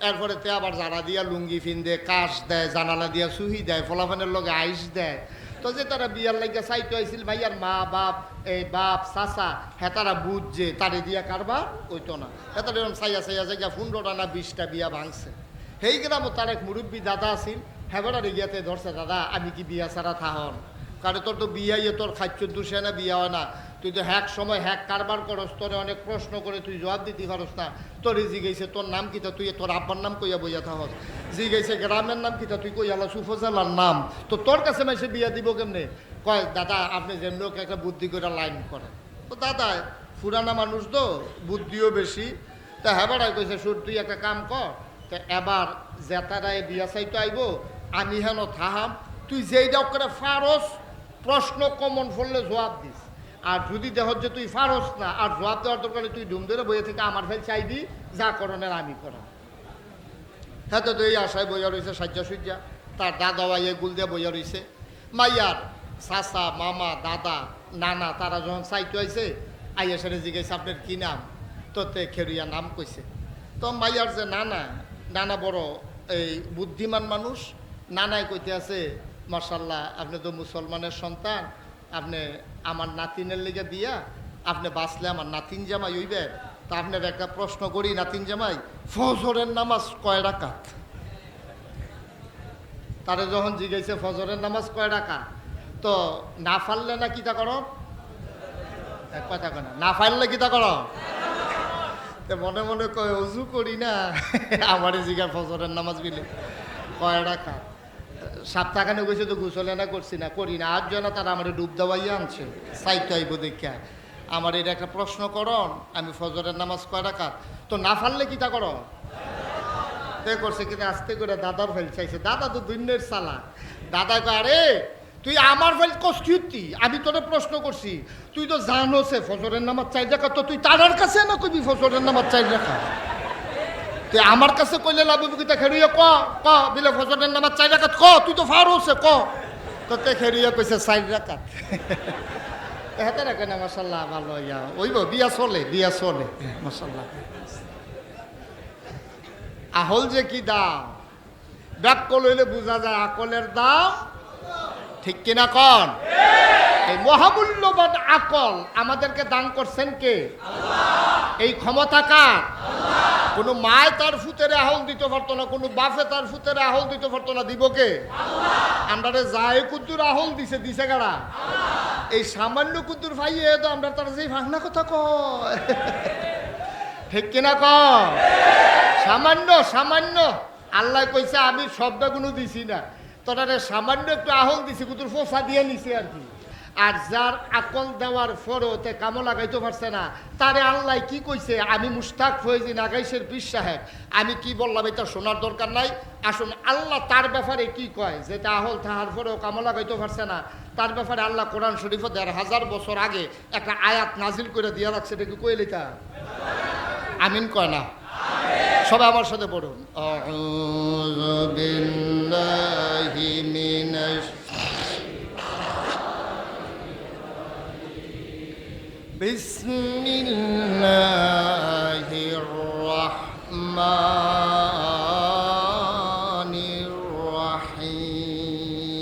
এরপরে তে আবার জারা দিয়া লুঙ্গি ফিন দেয়, কাশ দেয়, জানালা দিয়া সুহি দেয়, ফলাফানের লগে আইস দেয়। তো যে তারা বিয়ার লাগিয়া চাইতো আইছিল ভাইয়ার মা বাপ, এই বাপ চাচা হ্যাঁ তারা বুঝছে তারে দিয়া কারবার ওইতো না, হ্যাঁ তারা এরকম চাইয়া চাইয়া জায়গা 15টা না 20টা বিয়া ভাঙছে। সেই গ্রামও তার এক মুরব্বী দাদা আছিল, হেবারা রেগিয়াতে ধরছে, দাদা আমি কি বিয়া ছাড়া থাহন, কারণ তোর তো বিয়াইয়ে তোর খাদ্য দূষে না বিয়া হয় না, তুই তো হ্যাক সময় হ্যাক কারবার করস, তোরে অনেক প্রশ্ন করে তুই জবাব দিতে পারস না, তোরে জিগাইছে তোর নাম কিতা, তুই তোর আব্বার নাম কইয়া বইয়া থাকস, জিগাইছে গ্রামের নাম কিতা, তুই কইয়ালা সুফজালার নাম, তো তোর কাছে মাসে বিয়া দিব কেমনে, কয় দাদা আপনি যেমন একটা বুদ্ধি করে লাইন করেন। তো দাদা পুরানা মানুষ তো বুদ্ধিও বেশি, তা হেবারাই কইছে সুর তুই একটা কাম কর, তা এবার জেতারায় বিয়া চাইতো আইব, আমি হেন থাহাম, তুই যেইটাও করে ফারস প্রশ্ন কমন ফললে জবাব দিস, আর যদি দেহ যে তুই ফারস না আর জবাব দেওয়ার দরকার তুই ডুম ধরে বইয়ে থেকে আমার ফেল চাইবি, যা করণের আমি করাম। হ্যাঁ তো এই আশায় বইয়া রয়েছে সাজ্জা সুজ্জা, তার দাদা ভাইয়ে গুল দিয়ে বইয়া রয়েছে। মাইয়ার চাচা মামা দাদা নানা তারা যখন চাইতো আইছে, আইয়া সেরে জিজ্ঞাসা আপনার কি নাম, তো তে খেরুইয়া নাম কইছে। তো মাইয়ার যে নানা, নানা বড় এই বুদ্ধিমান মানুষ, নানায় কইতে আছে মাশাল্লাহ আপনি তো মুসলমানের সন্তান, আপনি আমার নাতিনের লেগে দিয়া আপনি বাঁচলে আমার নাতিন জামাই হইবে, তা আপনার একটা প্রশ্ন করি নাতিন জামাই, ফজরের নামাজ কয় রাকাত? তারে যখন জিজ্ঞাসা ফজরের নামাজ কয় রাকাত, তো না ফাললে না কিতা করো, এক কথা কয় না ফাললে কিতা করো, মনে মনে কয় অজু করি না, আমার জিগার ফজরের নামাজ বিলে কয় রাকাত, সপ্তাহখানে গেছে তো গোসলে না করছি না করি না, আজ না তারা আমার ডুব দেওয়াইয়া আনছে চাইতে আইব দেখা, আমার এটা একটা প্রশ্ন করন আমি ফজরের নামাজ কয় রাকাত, তো না ফাললে কিতা করো, তে করছে কিনা আস্তে করে দাদার ফেল চাইছে, দাদা তো দুনিয়ার চালা, দাদা কয় আরে তুই আমার ফেল কষ্টি, আমি তোরে প্রশ্ন করছি, তুই তো জানো সে ফজরের নামাজ 4 রাকাত, তো তুই তারার কাছে না কইবি ফজরের নামাজ 4 রাকাত, তুই আমার কাছে কইলে লাভ কিতা খেরুইয়া ক ক বিলে ফজরের নামাজ 4 রাকাত ক, তুই তো ফারুসে ক, তো তে খেরুইয়া কইছে 4 রাকাত। হেতে রাখে না মাশাল্লাহ, ভালো ইয়া ওইব বিয়া চলে মাশাল্লাহ। আহল যে কি দাম, ব্যাক লইলে বোঝা যায় আকলের দাম, ঠিক কিনা কন? এই মহামূল্যবান আকল আমাদেরকে দান করছেন কে? এই ক্ষমতা কার? কোনো মায় তার ফুতেরে আহল দিতে পারতো না, কোনো বাপে তার ফুতেরে আহল দিতে পারতো না, দিব কে? আমরা যায় কুদ্দুর আহল দিছে গাড়া, এই সামান্য কুদ্দুর ভাইয়ে তো আমরা তার যে ভাঙনা কথা কয়, ঠিক কিনা কয়? সামান্য আল্লাহ কইছে আমি শব্দ কোনো দিছি না, তোরারে সামান্য একটু আহল দিছি, কুতুর ফোসা দিয়ে নিছে আর কি। আর যার আকল দেওয়ার পরও তে কামো লাগাইতে পারছে না, তারে আল্লাহ কি কইছে, আমি মুশতাক ফয়েজি নাগাইশের পীর সাহেব, আমি কি বললাম এটা শোনার দরকার নাই, আসুন আল্লাহ তার ব্যাপারে কি কয়, যেটা আহল তাহার পরেও কামো লাগাইতে পারছে না, তার ব্যাপারে আল্লাহ কোরআন শরীফে 1500 বছর আগে একটা আয়াত নাজিল করে দিয়া রাখছে, এটা কি কইলে তা আমিন কয় না? সবাই আমার সাথে পড়ুন, আউযু বিল্লাহি মিনাশ বিসমিল্লাহির রাহমানির রাহিম।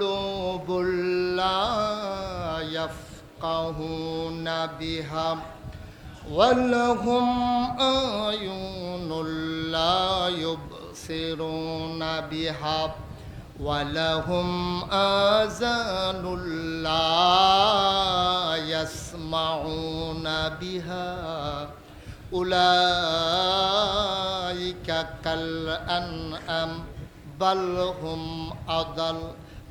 কুলুবুল লা ইয়াফকাহুনা বিহা ওয়ালাহুম আয়ুনুল লা ইউবসিরুনা বিহা ওয়ালাহুম আযানুল লা ইয়াসমাউনা বিহা উলাইকা কাল আনআম বাল হুম আদাল।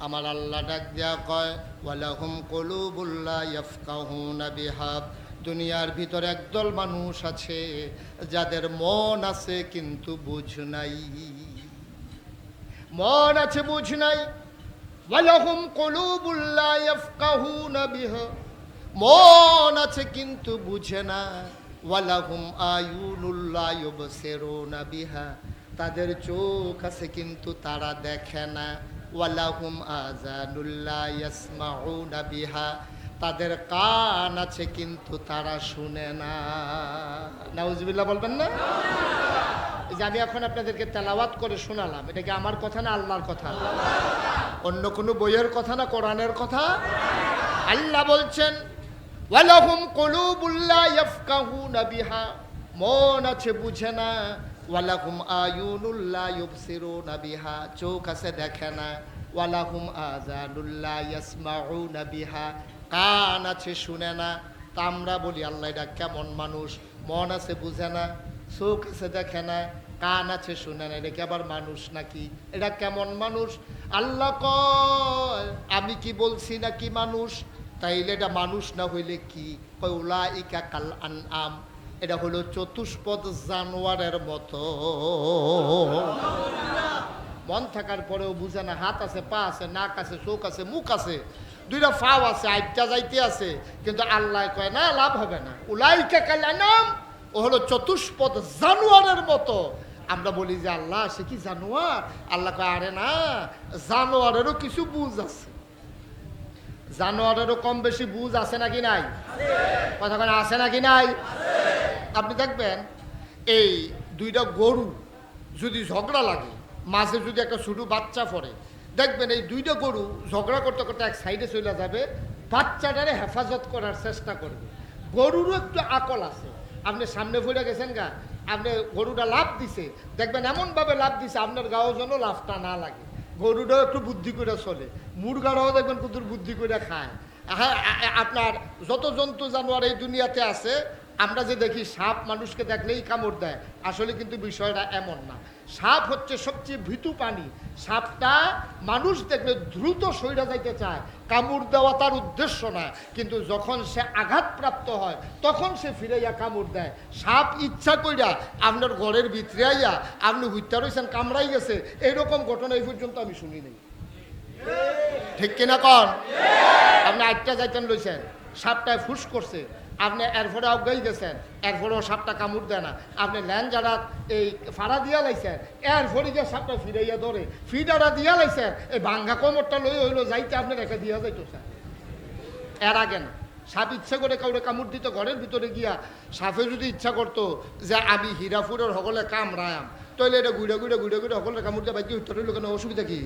আমার আল্লাহ ডাক দিয়া কয় ওয়ালাহুম কুলুবুল লা ইয়াফকাহুনা বিহা, দুনিয়ার ভিতরে একদল মানুষ আছে যাদের মন আছে কিন্তু বুঝ নাই, মন আছে বুঝ নাই। ওয়ালাহুম কুলুবুল লা ইয়াফকাহুনা বিহা, মন আছে কিন্তু বুঝে না। ওয়ালাহুম আয়ুনুল লা ইউবসিরুনা বিহা, তাদের চোখ আছে কিন্তু তারা দেখে না। ওয়ালাহুম আযানুল লা ইয়াসমাউনা বিহা, তাদের কান আছে কিন্তু তারা শুনে না। নাউজুবিল্লাহ বলবেন না? যে আমি এখন আপনাদেরকে তেলাওয়াত করে শোনালাম, এটা কি আমার কথা না আল্লাহর কথা? অন্য কোনো বইয়ের কথা না কোরআনের কথা? আল্লাহ বলছেন ওয়ালাহুম কুলুবুল লা ইয়াফকাহুনা বিহা, মন আছে বুঝে না। ওয়ালাহুম আয়ুনুল লা ইউবসিরুনা বিহা, চোখ আছে দেখে না। ওয়ালাহুম আযানুল লা ইয়াসমাউনা বিহা, কান আছে শুনে না। তা আমরা বলি আল্লাহ এটা কেমন মানুষ? মন আছে বুঝে না, চোখ আছে দেখে না, কান আছে শুনে না, এটা কি আবার মানুষ নাকি? এটা কেমন মানুষ? আল্লাহ কয় আমি কি বলছি নাকি মানুষ? তাইলে এটা মানুষ না হইলে কি? কয় উলাইকা কাল আনআম, এটা হলো চতুষ্পদ জানোয়ারের মতো। মন থাকার পরেও বুঝে না, হাত আছে, পা আছে, নাক আছে, চোখ আছে, মুখ আছে, দুইটা ফাও আছে, আইটা যাইতে আছে, কিন্তু আল্লাহ কয় না লাভ হবে না। উলাইকা কাল আনআম, ও হলো চতুষ্পদ জানোয়ারের মতো। আমরা বলি যে আল্লাহ সে কি জানোয়ার? আল্লাহ কয় আরে না, জানোয়ারেরও কিছু বুঝ আছে, জানোয়ারেরও কম বেশি বুঝ আছে নাকি নাই? কথা কেন আছে নাকি নাই? আপনি দেখবেন এই দুইটা গরু যদি ঝগড়া লাগে, মাঝে যদি একটা ছোট বাচ্চা পড়ে, দেখবেন এই দুইটা গরু ঝগড়া করতে করতে এক সাইডে চলে যাবে, বাচ্চাটারে হেফাজত করার চেষ্টা করবে। গরুরও একটু আকল আছে। আপনি সামনে ফুলে গেছেন গা, আপনি গরুটা লাভ দিছে, দেখবেন এমনভাবে লাভ দিছে আপনার গাও যেন লাভটা না লাগে। গরুটাও একটু বুদ্ধি করে চলে, মুরগারাও দেখবেন কুতুর বুদ্ধি করে খায়। হ্যাঁ, আপনার যত জন্তু জানোয়ার এই দুনিয়াতে আছে, আমরা যে দেখি সাপ মানুষকে দেখলেই কামড় দেয়, আসলে কিন্তু বিষয়টা এমন না। সাপ হচ্ছে সবচেয়ে ভীতু প্রাণী। সাপটা মানুষ দেখলে দ্রুত সইরা যাইতে চায়, কামড় দেওয়া তার উদ্দেশ্য না, কিন্তু যখন সে আঘাতপ্রাপ্ত হয় তখন সে ফিরাইয়া কামড় দেয়। সাপ ইচ্ছা কইরা আপনার ঘরের ভিতরে আইয়া আপনি হইতে রয়েছেন, কামড়াই গেছে, এইরকম ঘটনা এই পর্যন্ত আমি শুনি নাই। ঠিক কিনা কন? আপনি আটটা যাইতেন লইছেন, সাপটায় ফুস করছে, আপনি এরপরে অজ্ঞাই গেছেন, এরপরেও সাপটা কামড় দেয় না, আপনি ল্যান্ডারা এই ফাড়া দিয়া লাইছেন, এরপরে গিয়ে সাপটা ফিরাইয়া ধরে, ফিডারা দিয়া লাইছেন, এই ভাঙ্গা কোমরটা লই হইলো যাইতে আপনি রেখে দিয়া যাইতেছেন। এর আগে না, সাপ ইচ্ছা করে কাউরে কামড় দিত ঘরের ভিতরে গিয়া, সাপে যদি ইচ্ছা করতো যে আমি হীরাপুরের সকলে কামড়ায়াম, তাহলে এটা ঘুরে ঘুরে ঘুরে ঘুরে সকলের কামড় দিয়ে বাইতে উত্তর হইল, কেন অসুবিধা কি?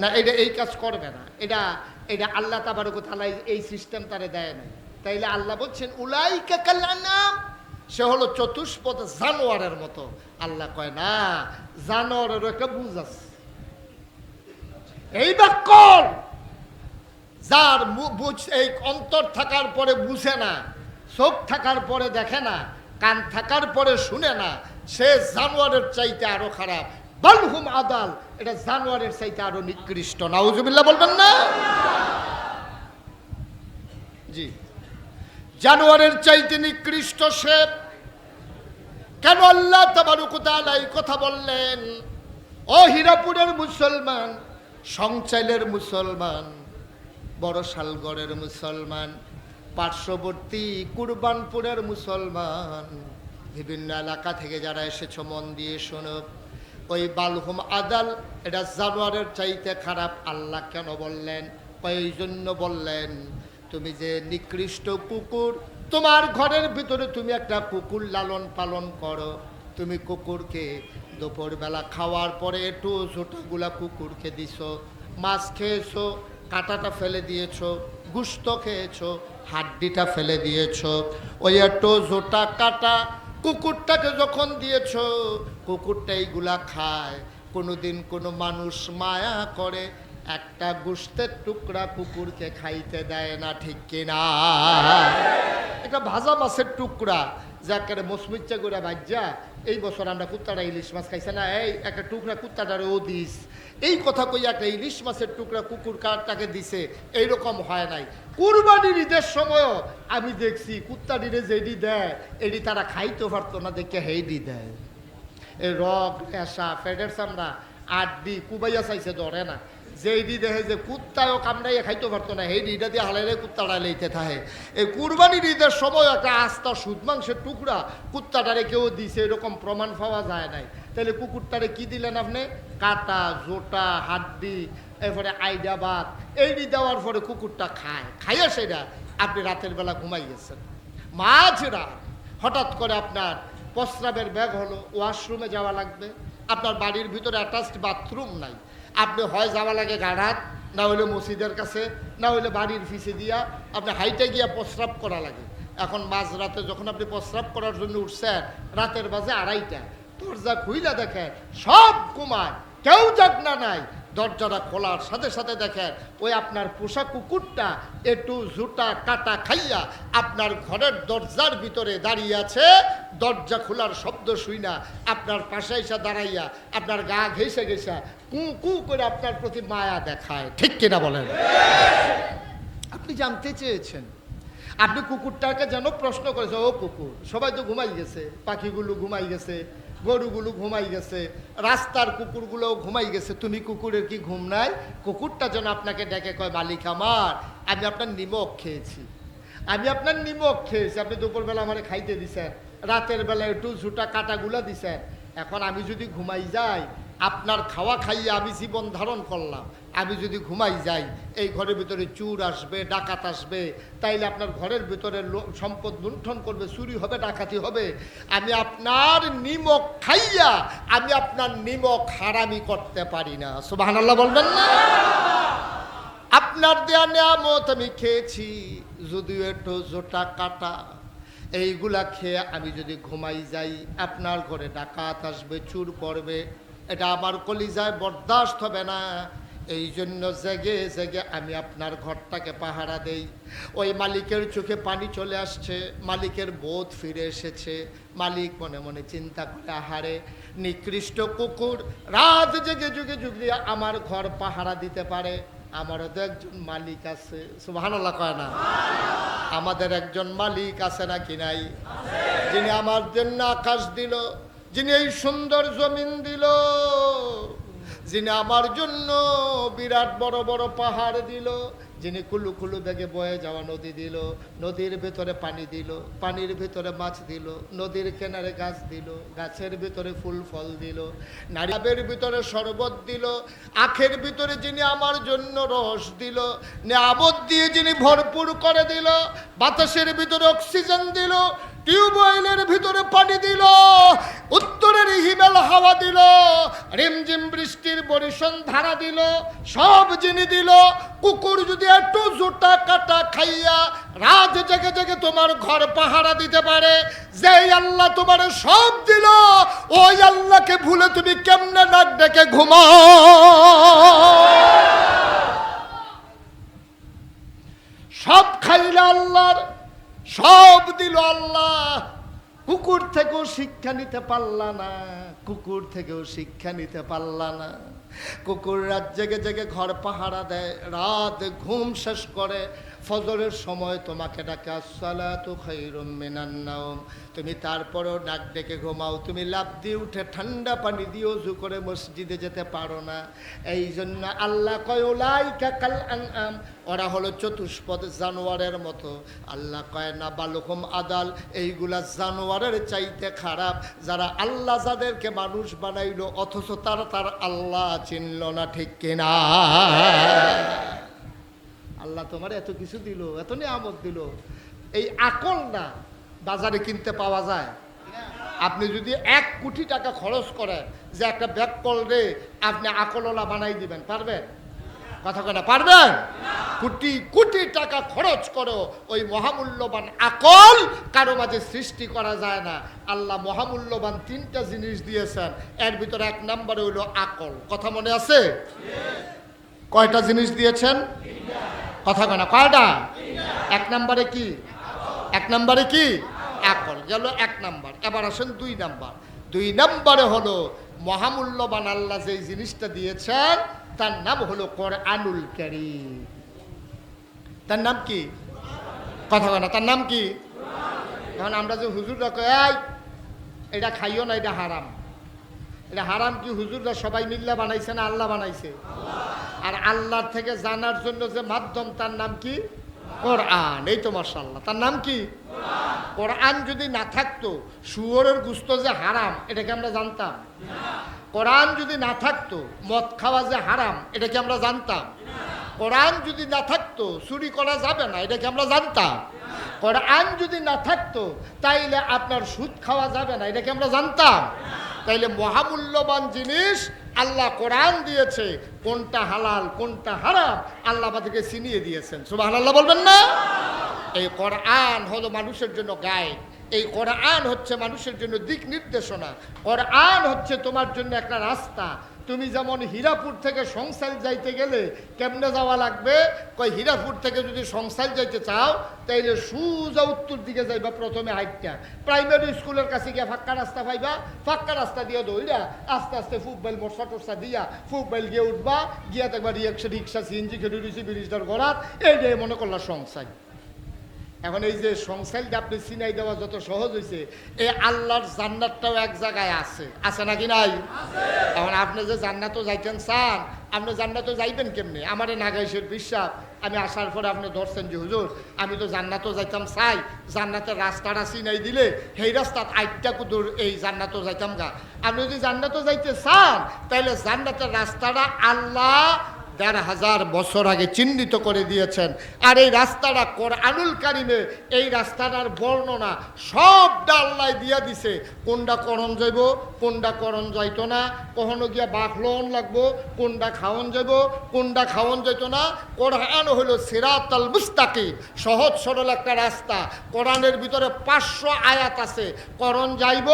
না, এটা এই কাজ করবে না। এটা এটা আল্লাহ তাবারক ওয়া তাআলা এই সিস্টেম তারে দেয় না। তাইলে আল্লাহ বলছেন উলাইকা কাল আনআম, সে হলো চতুষ্পদ জানোয়ারের মতো। আল্লাহ কয় না, জানোয়ারেরও একটা বুঝ আছে। এই বাক্য যার বুঝ, এই অন্তর থাকার পরে বুঝে না, চোখ থাকার পরে দেখে না, কান থাকার পরে শুনে না, সে জানোয়ারের চাইতে আরো খারাপ। বালহুম আদাল, এটা জানোয়ারের চাইতে আরো নিকৃষ্ট। নাউজুবিল্লাহ বলবেন না? জি, জানোয়ারের চাইতে নিকৃষ্ট সে। কেন আল্লাহ তাবারক ওয়া তাআলা এই কথা বললেন? ও হীরাপুরের মুসলমান, সংচাইলের মুসলমান, বড় শালগড়ের মুসলমান, পার্শ্ববর্তী কুরবানপুরের মুসলমান, বিভিন্ন এলাকা থেকে যারা এসেছো মন দিয়ে শোনো। ওই বালহুম আদাল, এটা জানোয়ারের চাইতে খারাপ। আল্লাহ কেন বললেন? এই জন্য বললেন, তুমি যে নিকৃষ্ট কুকুর, তোমার ঘরের ভিতরে তুমি একটা কুকুর লালন পালন করো, তুমি কুকুরকে দুপুরবেলা খাওয়ার পরে একটু ছোটগুলা কুকুরকে দিছো, মাছ খেয়েছো, কাঁটাটা ফেলে দিয়েছো, গুস্ত খেয়েছো, হাড্ডিটা ফেলে দিয়েছো, ওই একটু জোটা কাটা কুকুরটাকে যখন দিয়েছো, কুকুরটা এইগুলা খায়। কোনোদিন কোনো মানুষ মায়া করে একটা গোস্তের টুকরা কুকুরকে খাইতে দেয় না, ঠিক কিনা? একটা ভাজা মাছের টুকরা যাকে মসমিচ্চা করে ভাজ্যা, এই বছর আমরা কুত্তাটা ইলিশ মাছ খাইছে না, এই একটা টুকরা কুত্তাটারে ও দিস, এই কথা কই একটা ইলিশ মাছের টুকরা কুকুর কারটাকে দিছে, এইরকম হয় নাই। কুরবানির ঈদের সময়ও আমি দেখছি কুত্তাটিরে যেডি দেয় এডি তারা খাইতে পারতো না, দেখে হেইডি দেয়। এই রগ রেশা ফেডের চামড়া আড্ডি কুবাইয়া চাইছে ধরে না, যেইডি দেখে যে কুত্তাও কামড়াইয়া খাইতে পারতো না, হেইডি এটা দিয়ে হালাইলে কুত্তাটা লইতে থাকে। এই কুরবানির ঈদের সময় একটা আস্তা সুদ মাংসের টুকরা কুত্তাটারে কেউ দিছে, এরকম প্রমাণ পাওয়া যায় নাই। তাহলে কুকুরটারে কি দিলেন আপনি? কাটা, জোটা, হাড্ডি, এরপরে আইডা ভাত, এইডি দেওয়ার পরে কুকুরটা খায়, খাইয়া সেটা আপনি রাতের বেলা ঘুমাই গেছেন। মাঝরাত হঠাৎ করে আপনার প্রস্রাবের ব্যাগ হলো, ওয়াশরুমে যাওয়া লাগবে, আপনার বাড়ির ভিতরে অ্যাটাচড বাথরুম নাই, আপনি হয় যাওয়া লাগে গাড়াত, না হইলে মসজিদের কাছে, না হইলে বাড়ির ফিসে দিয়া আপনি হাইটে গিয়া প্রস্রাব করা লাগে। এখন মাঝরাতে যখন আপনি প্রস্রাব করার জন্য উঠছেন, রাতের বাজে 2:30, দরজা খুইলা দেখেন সব ঘুমায়, কেউ জাগনা নাই। দরজাটা খোলার সাথে সাথে দেখেন ওই আপনার পোষা কুকুরটা একটু জুতা কাটা খাইয়া আপনার ঘরের দরজার ভিতরে দাঁড়িয়ে আছে। দরজা খোলার শব্দ শুই না আপনার পাশে এসে দাঁড়াইয়া আপনার গা ঘেঁষে ঘেঁষা কু কু করে আপনার প্রতি মায়া দেখায়, ঠিক কিনা বলেন? আপনি জানতে চেয়েছেন, আপনি কুকুরটাকে যেন প্রশ্ন করেছে, ও কুকুর, সবাই তো ঘুমাই গেছে, পাখিগুলো ঘুমাই গেছে, গরুগুলো ঘুমাই গেছে, রাস্তার কুকুরগুলোও ঘুমাই গেছে, তুমি কুকুরের কি ঘুম নাই? কুকুরটা যেন আপনাকে ডেকে কয়, মালিক আমার, আমি আপনার নিমক খেয়েছি, আমি আপনার নিমক খেয়েছি, আপনি দুপুরবেলা আমার খাইতে দিছেন, রাতের বেলা একটু ঝুটা কাটাগুলা দিছেন, এখন আমি যদি ঘুমাই যাই, আপনার খাওয়া খাইয়ে আমি জীবন ধারণ করলাম, আমি যদি ঘুমাই যাই, এই ঘরের ভিতরে চুর আসবে, ডাকাত আসবে, তাইলে আপনার ঘরের ভিতরে সম্পদ লুণ্ঠন করবে, চুরি হবে, ডাকাতি হবে। আমি আপনার নিমক খাইয়া আমি আপনার নিমক হারামি করতে পারি না, সুবহানাল্লাহ বলবেন না? আপনার দেয়া নিয়ামত আমি খেয়েছি, যদিও একটু জোটা কাটা, এইগুলা খেয়ে আমি যদি ঘুমাই যাই, আপনার ঘরে ডাকাত আসবে, চুর করবে, এটা আমার কলিজায় বরদাস্ত হবে না। এই জন্য জেগে জেগে আমি আপনার ঘরটাকে পাহারা দেই। ওই মালিকের চোখে পানি চলে আসছে, মালিকের বোধ ফিরে এসেছে, মালিক মনে মনে চিন্তা করে, আহারে নিকৃষ্ট কুকুর রাত জেগে যুগে যুগে আমার ঘর পাহারা দিতে পারে, আমারও তো একজন মালিক আছে, সুবহানাল্লাহ কয় না? আমাদের একজন মালিক আছে নাকি নাই? যিনি আমার জন্য আকাশ দিল, যিনি এই সুন্দর জমিন দিল, যিনি আমার জন্য বিরাট বড় বড় পাহাড় দিল, যিনি কুলু কুলু বেগে বয়ে যাওয়া নদী দিল, নদীর ভেতরে পানি দিল, পানির ভেতরে মাছ দিল, নদীর কিনারে গাছ দিল, গাছের ভিতরে ফুল ফল দিল, নারিকেলের ভিতরে শরবত দিল, আখের ভিতরে যিনি আমার জন্য রস দিল, নিয়ামত দিয়ে যিনি ভরপুর করে দিল, বাতাসের ভিতরে অক্সিজেন দিল, টিউবওয়েলের ভিতরে পানি দিল, উত্তরের হিমেল হাওয়া দিল, রিমঝিম বৃষ্টির বরিশন ধারা দিল, সব যিনি দিল, কুকুর যদি একটু জোটা কাটা খাইয়া রাত জেগে জেগে তোমার ঘর পাহারা দিতে পারে, যেই আল্লাহ তোমার সব দিল, ওই আল্লাহকে ভুলে তুমি কেমনে নাক ডেকে ঘুমাও? সব খাইলে আল্লাহর, সব দিল আল্লাহ, কুকুর থেকেও শিক্ষা নিতে পারলা না, কুকুর থেকেও শিক্ষা নিতে পারলা না। কুকুর রাত জেগে জেগে ঘর পাহারা দেয়, রাত ঘুম শেষ করে ফজরের সময় তোমাকে ডাকে, আসসালাতু খায়রুম মিনান নাওম, তুমি তারপরেও ডাক ডেকে ঘুমাও, তুমি লাফ দিয়ে উঠে ঠান্ডা পানি দিয়ে ওযু করে মসজিদে যেতে পারো না। এই জন্য আল্লাহ কয়, উলাইকা কাল আনআম, ওরা হলো চতুষ্পদ জানোয়ারের মতো। আল্লাহ কয় না বালুকুম আদাল, এইগুলা জানোয়ারের চাইতে খারাপ, যারা আল্লাহ যাদেরকে মানুষ বানাইলো অথচ তার আল্লাহ চিনল না, ঠিক কিনা? আল্লাহ তোমার এত কিছু দিল, এত নিয়ামত দিল, এই আকল না বাজারে কিনতে পাওয়া যায়? আপনি যদি 1 কোটি টাকা খরচ করেন যে একটা ব্যাগ কল রে আপনি আকলওয়ালা বানাই দিবেন, পারবেন? কথা কেনা পারবেন? কোটি কোটি টাকা খরচ করো, ওই মহামূল্যবান আকল কারো মাঝে সৃষ্টি করা যায় না। আল্লাহ মহামূল্যবান 3টা জিনিস দিয়েছেন, এর ভিতরে 1 নম্বরে হইল আকল। কথা মনে আছে? কয়টা জিনিস দিয়েছেন? কথা কেনা কয়টা? 1 নম্বরে কি? 1 নম্বরে কি? আকল গেল 1 নম্বর। এবার আসেন 2 নম্বর। 2 নম্বরে হলো মহামূল্যবান আল্লাহ যে জিনিসটা দিয়েছেন তার নাম হলো কোরআনুল কারীম। তার নাম কি? কথা বলে না, তার নাম কি? তখন আমরা যে হুজুররা কই এটা খাইও না, এটা হারাম। এটা হারাম কি হুজুররা সবাই মিল্লা বানাইছে না আল্লাহ বানাইছে? আর আল্লাহর থেকে জানার জন্য যে মাধ্যম তার নাম কি? কোরআন। এই তো মাশাআল্লাহ, তার নাম কি? কোরআন যদি না থাকতো শুয়োরের গোশত যে হারাম এটা কি আমরা জানতাম? কোরআন যদি না থাকতো মদ খাওয়া যে হারাম এটা কি আমরা জানতাম? কোরআন যদি না থাকতো চুরি করা যাবে না এটা কি আমরা জানতাম? কোরআন যদি না থাকতো তাইলে আপনার সুদ খাওয়া যাবে না এটা কি আমরা জানতাম? তাইলে মহামূল্যবান জিনিস আল্লাহ কোরআন দিয়েছে, কোনটা হালাল কোনটা হারাম আল্লাহ আমাদেরকে চিনিয়ে দিয়েছেন। সুবহানাল্লাহ বলবেন না? এই কোরআন হলো মানুষের জন্য গাইড, এই কোরআন হচ্ছে মানুষের জন্য দিক নির্দেশনা, কোরআন হচ্ছে তোমার জন্য একটা রাস্তা। তুমি যেমন হীরাপুর থেকে সংসার যাইতে গেলে কেমনে যাওয়া লাগবে, কই হীরাপুর থেকে যদি সংসার যাইতে চাও তাইলে সোজা উত্তর দিকে যাইবা, প্রথমে হাইটটা প্রাইমারি স্কুলের কাছে গিয়া ফাঁকা রাস্তা পাইবা, ফাঁকা রাস্তা দিয়ে দৌড়া আস্তে আস্তে ফুটবল মোটর টোটসা দিয়া ফুটবল গিয়ে উঠবা, গিয়া দেখবা রিক্সা সিএনজি খেলে রয়েছি ব্রিজটার গড়াত, এই যে মনে করলা সংসার। এখন এই যে সংসারটা আপনি চিনাই দেওয়া যত সহজ হয়েছে, এই আল্লাহর জান্নাতটাও এক জায়গায় আছে, আছে নাকি নাই? এখন আপনি যে জান্নাতও যাইতেন চান, আপনি জান্নাতও যাইবেন কেমনে? আমারে নাগাইশের বিশ্বাস, আমি আসার পরে আপনি ধরছেন যে হুজুর আমি তো জান্নাতও যাইতাম চাই, জান্নাতের রাস্তাটা চিনাই দিলে সেই রাস্তাত আইটা কুদুর এই জান্নাতও যাইতাম গা। আপনি যদি জান্নাতও যাইতে চান তাহলে জান্নাতের রাস্তাটা আল্লাহ ১,৫০০ বছর আগে চিহ্নিত করে দিয়েছেন। আর এই রাস্তাটা কোরআনুল কারীমে এই রাস্তাটার বর্ণনা সবটা আল্লাহ দিয়া দিছে, কোনটা করণ যাইব কোনটা করণ যাইতো না, কখনো গিয়া বাখলন লাগবো, কোনটা খাওয়ন যাইব কোনটা খাওয়ন যাইতো না। কোরআন হলো সিরাতাল মুস্তাকিম, সহজ সরল একটা রাস্তা। কোরআনের ভিতরে ৫০০ আয়াত আছে, করণ যাইব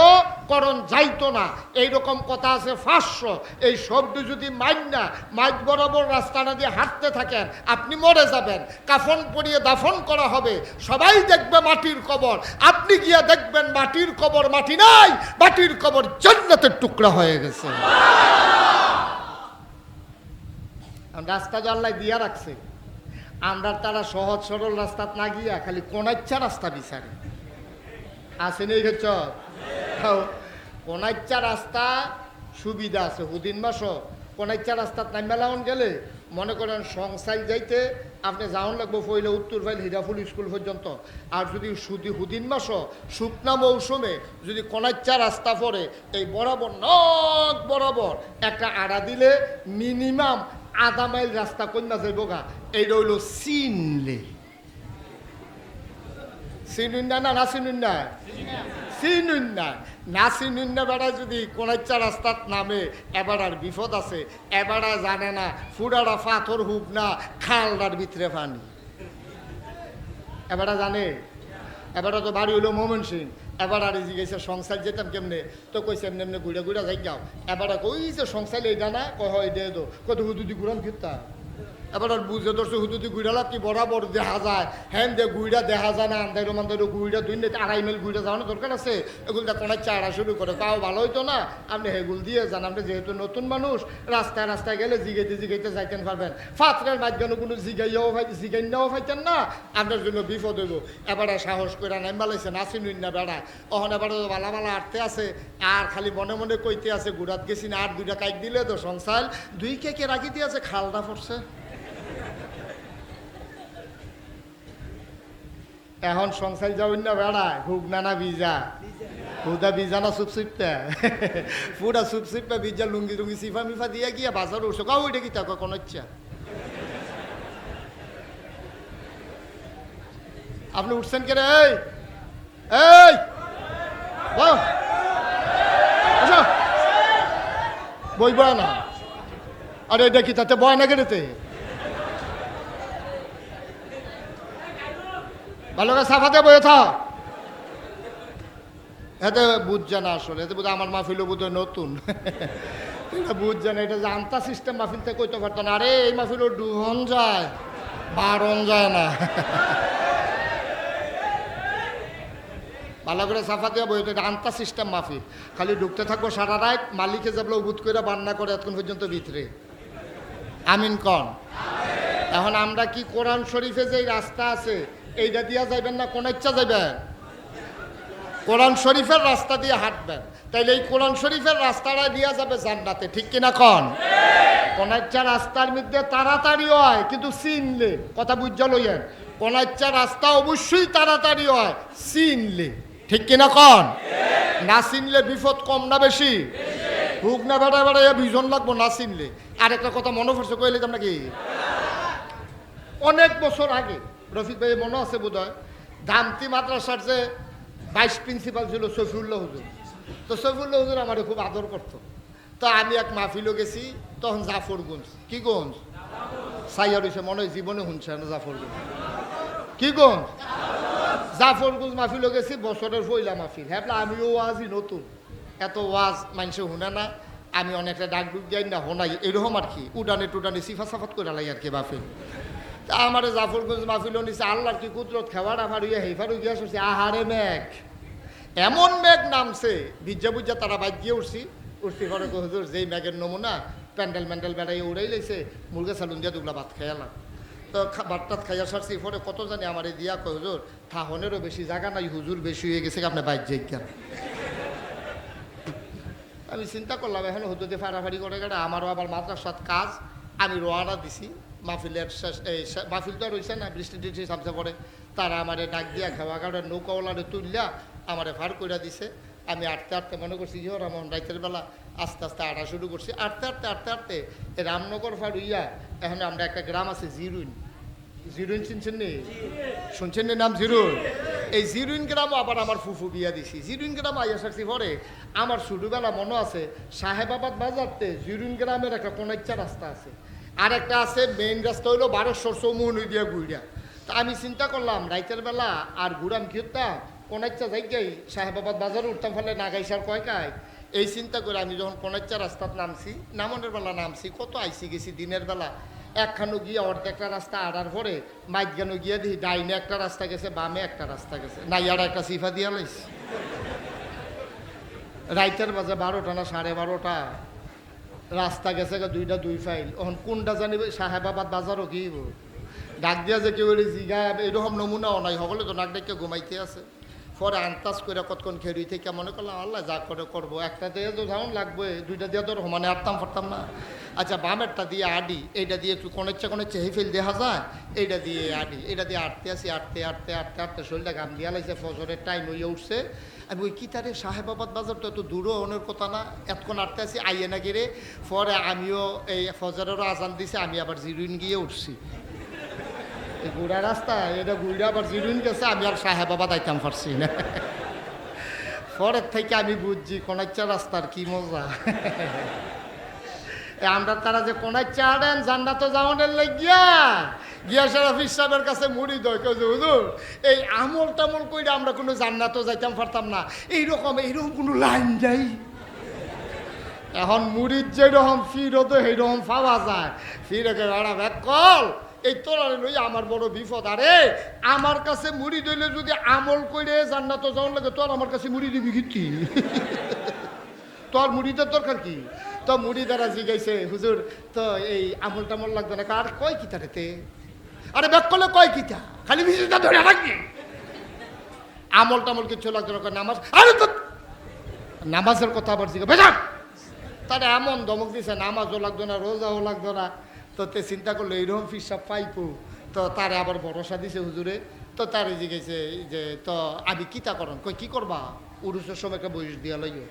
করণ যাইতো না এইরকম কথা আছে ৫০০। এই শব্দ যদি মাইক বরাবর রাস্তাটা দিয়ে হাঁটতে থাকেন আপনি মরে যাবেন, কাফন পরিয়ে দাফন করা হবে, সবাই দেখবে মাটির কবর, আপনি গিয়া দেখবেন মাটির কবর মাটি নাই, মাটির কবর জান্নাতের টুকরা হয়ে গেছে। রাস্তা তো আল্লাহ দিয়া রাখছে, আমরা তারা সহজ সরল রাস্তা না গিয়া খালি কোনাইচ্ছা রাস্তা বিচারে আসেনি। কোনাইচ্ছা রাস্তা সুবিধা আছে, হুদিন মাস কোনাইচ্ছা রাস্তাত নাইমেলাউন গেলে মনে করেন সংসার যাইতে আপনি যাওয়ান লাগবো পইলে উত্তর ফাইল হীরাফুল স্কুল পর্যন্ত। আর যদি হুদিন মাস শুকনা মৌসুমে যদি কোনাইচ্ছা রাস্তা পড়ে এই বরাবর নখ বরাবর একটা আড়া দিলে মিনিমাম আধা মাইল রাস্তা কন্যা যাইব গা। এইটা হইল চিনলে চিনুন্না না চিনুন্না চিনুন্না না চিনুন্না বেড়া যদি কোনাইচ্ছা রাস্তাত নামে এবার আর বিপদ আছে। এবারা জানে না ফুডারা পাথর হুক না খালটার ভিতরে পানি, এবারা জানে। এবারে তো বাড়ি হইলো মোমেন সিং, এবার আর জিজ্ঞেস সংসার যেতাম কেমনে, তো কইছে এমনি এমনি ঘুরে ঘুরে যাই যাও। এবার কই যে সংসার এইটা না কয় হয় দে দো কত হুদুদি ঘুরান ফিরতা। এবার আর বুঝে ধরছে হুদুদি ঘুরালা কি বরাবর দেখা যায়, হ্যাঁ দে গুইড়া দেখা যায় না, আন্দাইরো মান্দাইরো গুইড়া 2.5 মাইল গুইড়া যাওয়ানোর দরকার আছে। এগুলো কোনায় চাড়া শুরু করে, তাও ভালো হইতো না আপনি হেগুল দিয়ে যান। আপনি যেহেতু নতুন মানুষ রাস্তায় রাস্তায় গেলে জিগাইতে যাইতেন পারবেন, ফাতরের মাঝখানে কোনো জিগাইনাও পাইতেন না, আপনার জন্য বিপদ হইব। এবারে সাহস করে নাম বালাইছে নাচিনুন না বেড়ায়, অহন এবারে বালা বালা আটতে আছে আর খালি মনে মনে কইতে আছে গুড়াত গেছি না, আর 2টা কাইক দিলে তো সংসার 2 কেকে রাখি দিয়ে আছে খালটা পড়ছে। এখন সংসার যাবেন না বেড়ায় হুক নানা ভিজা হুদা ভিজা না সুপসিপটা পুরা সুপসিপটা ভিজা লুঙ্গি টুঙ্গি সিফা মিফা দিয়ে গিয়া বাজার উঠছো কাউ ওইটা কি তাকে কোনো ইচ্ছা। আপনি উঠছেন কে রে? এই বই বয় না, আরে এটা কি তাতে বয় না কেড়েতে ভালো করে সাফাতে বয়ে থাক। এতে বুঝছে না আসলে, এতে বুঝে আমার মাহফিলও বোধহয় নতুন। এটা বুঝছে না, এটা জানতা সিস্টেম মাহফিল থেকে কইতে পারতো না। আরে এই মাহফিলও ডুহন যায়, বারণ যায় না। ভালো করে সাফা দিয়ে বই, এটা আন্তা সিস্টেম মাহফিল। খালি ঢুকতে থাকবো সারা রাত, মালিকে যাবলো উবুত করে বান্না করে এতক্ষণ পর্যন্ত ভিতরে। আমিন কন। এখন আমরা কি কোরআন শরীফে যে রাস্তা আছে এইটা দিয়া যাইবেন না কোন ইচ্ছা যাইবেন? কোরআন শরীফের রাস্তা দিয়ে হাঁটবেন, তাইলে এই কোরআন শরীফের রাস্তাটা দিয়া যাবে জান্নাতে, ঠিক কিনা কন? কোন ইচ্ছা রাস্তার মধ্যে তাড়াতাড়ি হয় কিন্তু চিনলে, কথা বুঝা লইয়েন, কোন ইচ্ছা রাস্তা অবশ্যই তাড়াতাড়ি হয় চিনলে, ঠিক কিনা কন? না চিনলে বিপদ কম না বেশি? হুক না বেড়া বেড়াইয়া বিজন লাগবো না চিনলে। আর একটা কথা মনে পড়ছে, কইলে তোমরা কি অনেক বছর আগে, রফিক ভাই মনে আছে বোধ হয়, ধামতি মাদ্রাসার যে ভাইস প্রিন্সিপাল ছিল সফিউল্লাহ হুজুর, তো সফিউল্লাহ হুজুর আমার খুব আদর করতো। তো আমি এক মাহফিলও গেছি, তখন জাফরগঞ্জ, কি গঞ্জ সাইয়ার হয়েছে মনে হয়, জীবনে শুনছে না জাফরগঞ্জ, কি গঞ্জ জাফরগঞ্জ মাহফিলও গেছি, বছরের পয়লা মাহফিল। হ্যাঁ আমিও ওয়াজই নতুন, এত ওয়াজ মানুষে শুনে না, আমি অনেকটা ডাক ডুক যাই না হোনাই এরকম আর কি, উডানে টুডানে সিফা সাফাত করে লাই আর কি মাহফিল। তা আমার জাফরগঞ্জ মাহফিলও নিছে, আল্লাহর কি কুদরত, খাবার আবার ইয়ে হেফার গিয়া শুনছি, আহারে মেঘ, এমন মেঘ নামছে, ভিজা বুঝা তারা বাদ গিয়ে উঠছি পরে হুজুর যেই মেঘের নমুনা প্যান্ডেল ম্যান্ডেল বেড়াই উড়াই লাইছে, মুরগা সালুন দিয়া দুগলা ভাত খাইয়ালাম। তো ভাতটাত খাইয়া সারছি, পরে কত জানি আমার দিয়া কয় হুজুর থাহনেরও বেশি জায়গা নাই, হুজুর বেশি হয়ে গেছে, আপনার বাইক যাই কেন? আমি চিন্তা করলাম এখন হুজুরে ফাড়াফাড়ি করে গেলে আমারও আবার মাদ্রাসার কাজ, আমি রোয়ানা দিছি, মাহফিলের মাহফিল তো রয়েছে না, বৃষ্টি টিষ্টি সামসে পড়ে, তারা আমারে ডাক দিয়া খাওয়া কারণে নৌকাওয়ালারে তুললা আমারে ফার করে দিছে। আমি আটতে আটতে মনে করছি যে ওরা মন রাইতের বেলা আস্তে আস্তে আটা শুরু করছি, আটতে আটতে আটতে আটতে রামনগর ফার হইয়া এখন আমরা একটা গ্রাম আছে জিরুইন, জিরুইন চিনছেন নি? শুনছেন নি নাম জিরুইন? এই জিরুইন গ্রামও আবার আমার ফুফু বিয়া দিছি। জিরুইন গ্রাম আইয়া সারছি পরে আমার ছোটবেলা মনে আছে, সাহেবাবাদ বাজারতে জিরুইন গ্রামের একটা কোনাইচ্চা রাস্তা আছে, আর একটা আছে মেইন রাস্তা হইলো 1200 চৌমুহনি দিয়া গুইড়া। তা আমি চিন্তা করলাম রাইতের বেলা আর ঘুরাম কি হতাম, কোনাইচ্চা যাই সাহেবাবাদ বাজারে উঠতাম, ফলে নাগাইসার কয়কায়, এই চিন্তা করে আমি যখন কোনাইচ্চা রাস্তাত নামছি, নামনের বেলা নামছি, কত আইসি গেছি দিনের বেলা, একখানো গিয়া অর্ধেকটা রাস্তা আড়ার পরে মাইগানো গিয়া দেখি ডাইনে একটা রাস্তা গেছে, বামে একটা রাস্তা গেছে, নাই আর একটা সিফা দিয়া লাইছি। রাইতের বাজে 12টা না 12:30, রাস্তা গেছে দুইটা দুই ফাইল, এখন কোনটা জানিবে সাহেবাবাদ বাজারও কি ডাক দিয়া যে কেউ জিগা এরকম নমুনাও নাই, সকলে তো নাক ডাকিয়া ঘুমাইতে আছে। পরে আন্তাজ করে কতক্ষণ খেয়ে থেকে মনে করলাম আল্লাহ যা করে করবো, একটা দিয়ে তো যেমন লাগবে, দুইটা দিয়ে তো মানে আটতাম ফাটতাম না। আচ্ছা বামেরটা দিয়ে আডি, এইটা দিয়ে একটু কোনেচ্ছে হেফেল দেখা যায়, এইটা দিয়ে আডি, এটা দিয়ে আটতে আসি, আটতে আটতে আটতে আটতে শরীরটা গাম দিয়া লাগছে, ফজরের টাইম হইয়া উঠছে। আমি ওই কি তারে সাহেবাবাদ বাজার তো এত দূরও অনেক কথা না, এতক্ষণ আটতে আসি আইয়ে না গেলে। পরে আমিও এই ফজরেরও আজান দিছে, আমি আবার জিরুইন গিয়ে উঠছি, গুড়া রাস্তা এটা গুড়া আবার জিরুইন গেছে, আমি আর সাহেবাবাদ আইতাম পারছি না। পরের থেকে আমি বুঝছি কোনাইচ্চা রাস্তার কি মজা। আমরা তারা যে কোনাইচ্চা আড়েন জান্নাত যাওয়ানের লাগিয়া গিয়া শরফিস সাহেবের কাছে মুড়ি দয় কেউ যে হুজুর এই আমল টামল কইরা আমরা কোনো জান্নাতও যাইতাম পারতাম না, এইরকম কোনো লাইন যাই। এখন মুড়ির যেরকম ফিরত সেইরকম পাওয়া যায়, ফিরে ব্যাগ কল এই তোলারে লই আমার বড় বিপদ। আরে আমার কাছে মুড়ি দইলে যদি আমল করে জান্নাত যাওয়ার লাগে, তোর আমার কাছে মুড়ি দিবি কি? তোর মুড়িতে দরকার কি? তো মুড়ি দ্বারা জিগাইছে হুজুর তো এই আমল টামল লাগবে না, আর কয় কিতা রেতে? আরে ব্যাক করলে কয় কিতা, খালি বিজয়টা ধরে রাখবি, আমল টামল কিছু লাগবে না, নামাজ। আরে তো নামাজের কথা আবার জিগা বেজা, তারা এমন ধমক দিছে নামাজও লাগতো না, রোজাও লাগতো না। তো তে চিন্তা করলো এইরকম ফিসাব পাইপো, তো তারে আবার ভরসা দিছে হুজুরে। তো তারে জিজ্ঞেসে যে তো আমি কিতা করন, কই কি করবা? উরুসের সময় একটা বয়স দিয়া লইও।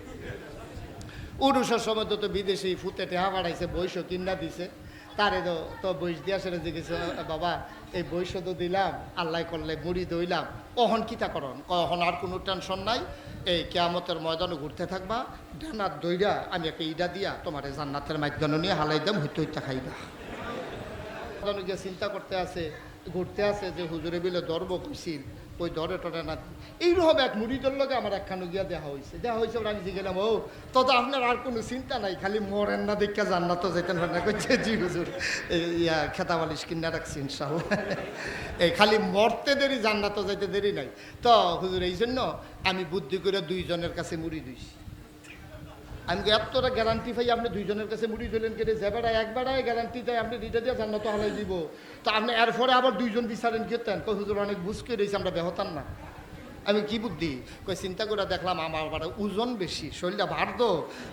উরুসের সময় তো বিদেশি ফুতে টেহা বাড়াইছে, বয়সও কিনা দিছে, তারে তো বয়স দিয়া সেটা জিজ্ঞেসে বাবা এই বয়স তো দিলাম, আল্লাহ করলে মুড়ি দইলাম, অহন কিতা করন? অহন আর কোনো টেনশন নাই, এই কেয়ামতের ময়দানে ঘুরতে থাকবা, ডানার দইরা আমি একটা ইডা দিয়া তোমার জান্নাতের মাধ্যমে নিয়ে হালাই দাম হইতে হইতে খাইবা। গিয়ে চিন্তা করতে আছে, ঘুরতে আছে যে হুজুরে বিলে ধরব কইছিল, ওই ধরে টরে না। এইরকম এক মুড়িদের লগে আমার একখানো গিয়া দেওয়া হয়েছে ওরা আমি গেলাম, ও তো আপনার আর কোনো চিন্তা নাই, খালি মরেন না দেখা জান্নাত তো যেতেন না। কইছে জি হুজুর, ইয়া খেতা বালিশ কিনা রাখছি ইনশাল্লাহ, এই খালি মরতে দেরি, জান্নাত যাইতে দেরি নাই। তো হুজুর এই জন্য আমি বুদ্ধি করে দুইজনের কাছে মুড়ি দিয়েছি। আমি এতটা গ্যারান্টি পাই আপনি দুইজনের কাছে মুড়ি দিলেন কেটে যে বেড়ায় এক বেড়ায় গ্যারান্টি দেয় আপনি দুইটা দিয়ে জান্নাত হালাই দিব, তো আপনি এরপরে আবার দুইজন বিচারেন কেতেন। কই হুজুর অনেক বুঝ করে রয়েছে, আমরা বেহতান না। আমি কি বুদ্ধি কই চিন্তা করে দেখলাম আমার বাড়া ওজন বেশি, শরীরটা ভার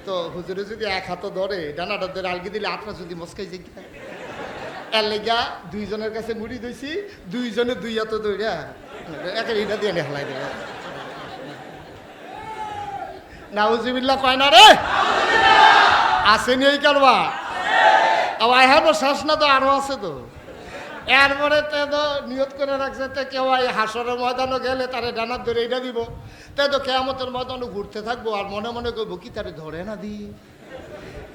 তো হুজুরে যদি এক হাতে ধরে ডানাটা ধরে আলগি দিলে আটটা যদি মস্কাই যেত, এর লেগা দুইজনের কাছে মুড়ি দিয়েছি, দুইজনে দুই হাতে দৌড়া একে এটা দিয়ে হেলাই দেবে। নাউজুবিল্লাহ কয় না রে, আসেনি এই কারবা আবার হ্যাঁ শ্বাস না তো আরো আছে তো। এরপরে তো নিয়ত করে রাখছে তো কেউ হাসরের ময়দানও গেলে তারে ডানার ধরে এটা দিব, তাই তো কেয়ামতের ময়দানও ঘুরতে থাকবো আর মনে মনে করবো কি তারে ধরে না দি।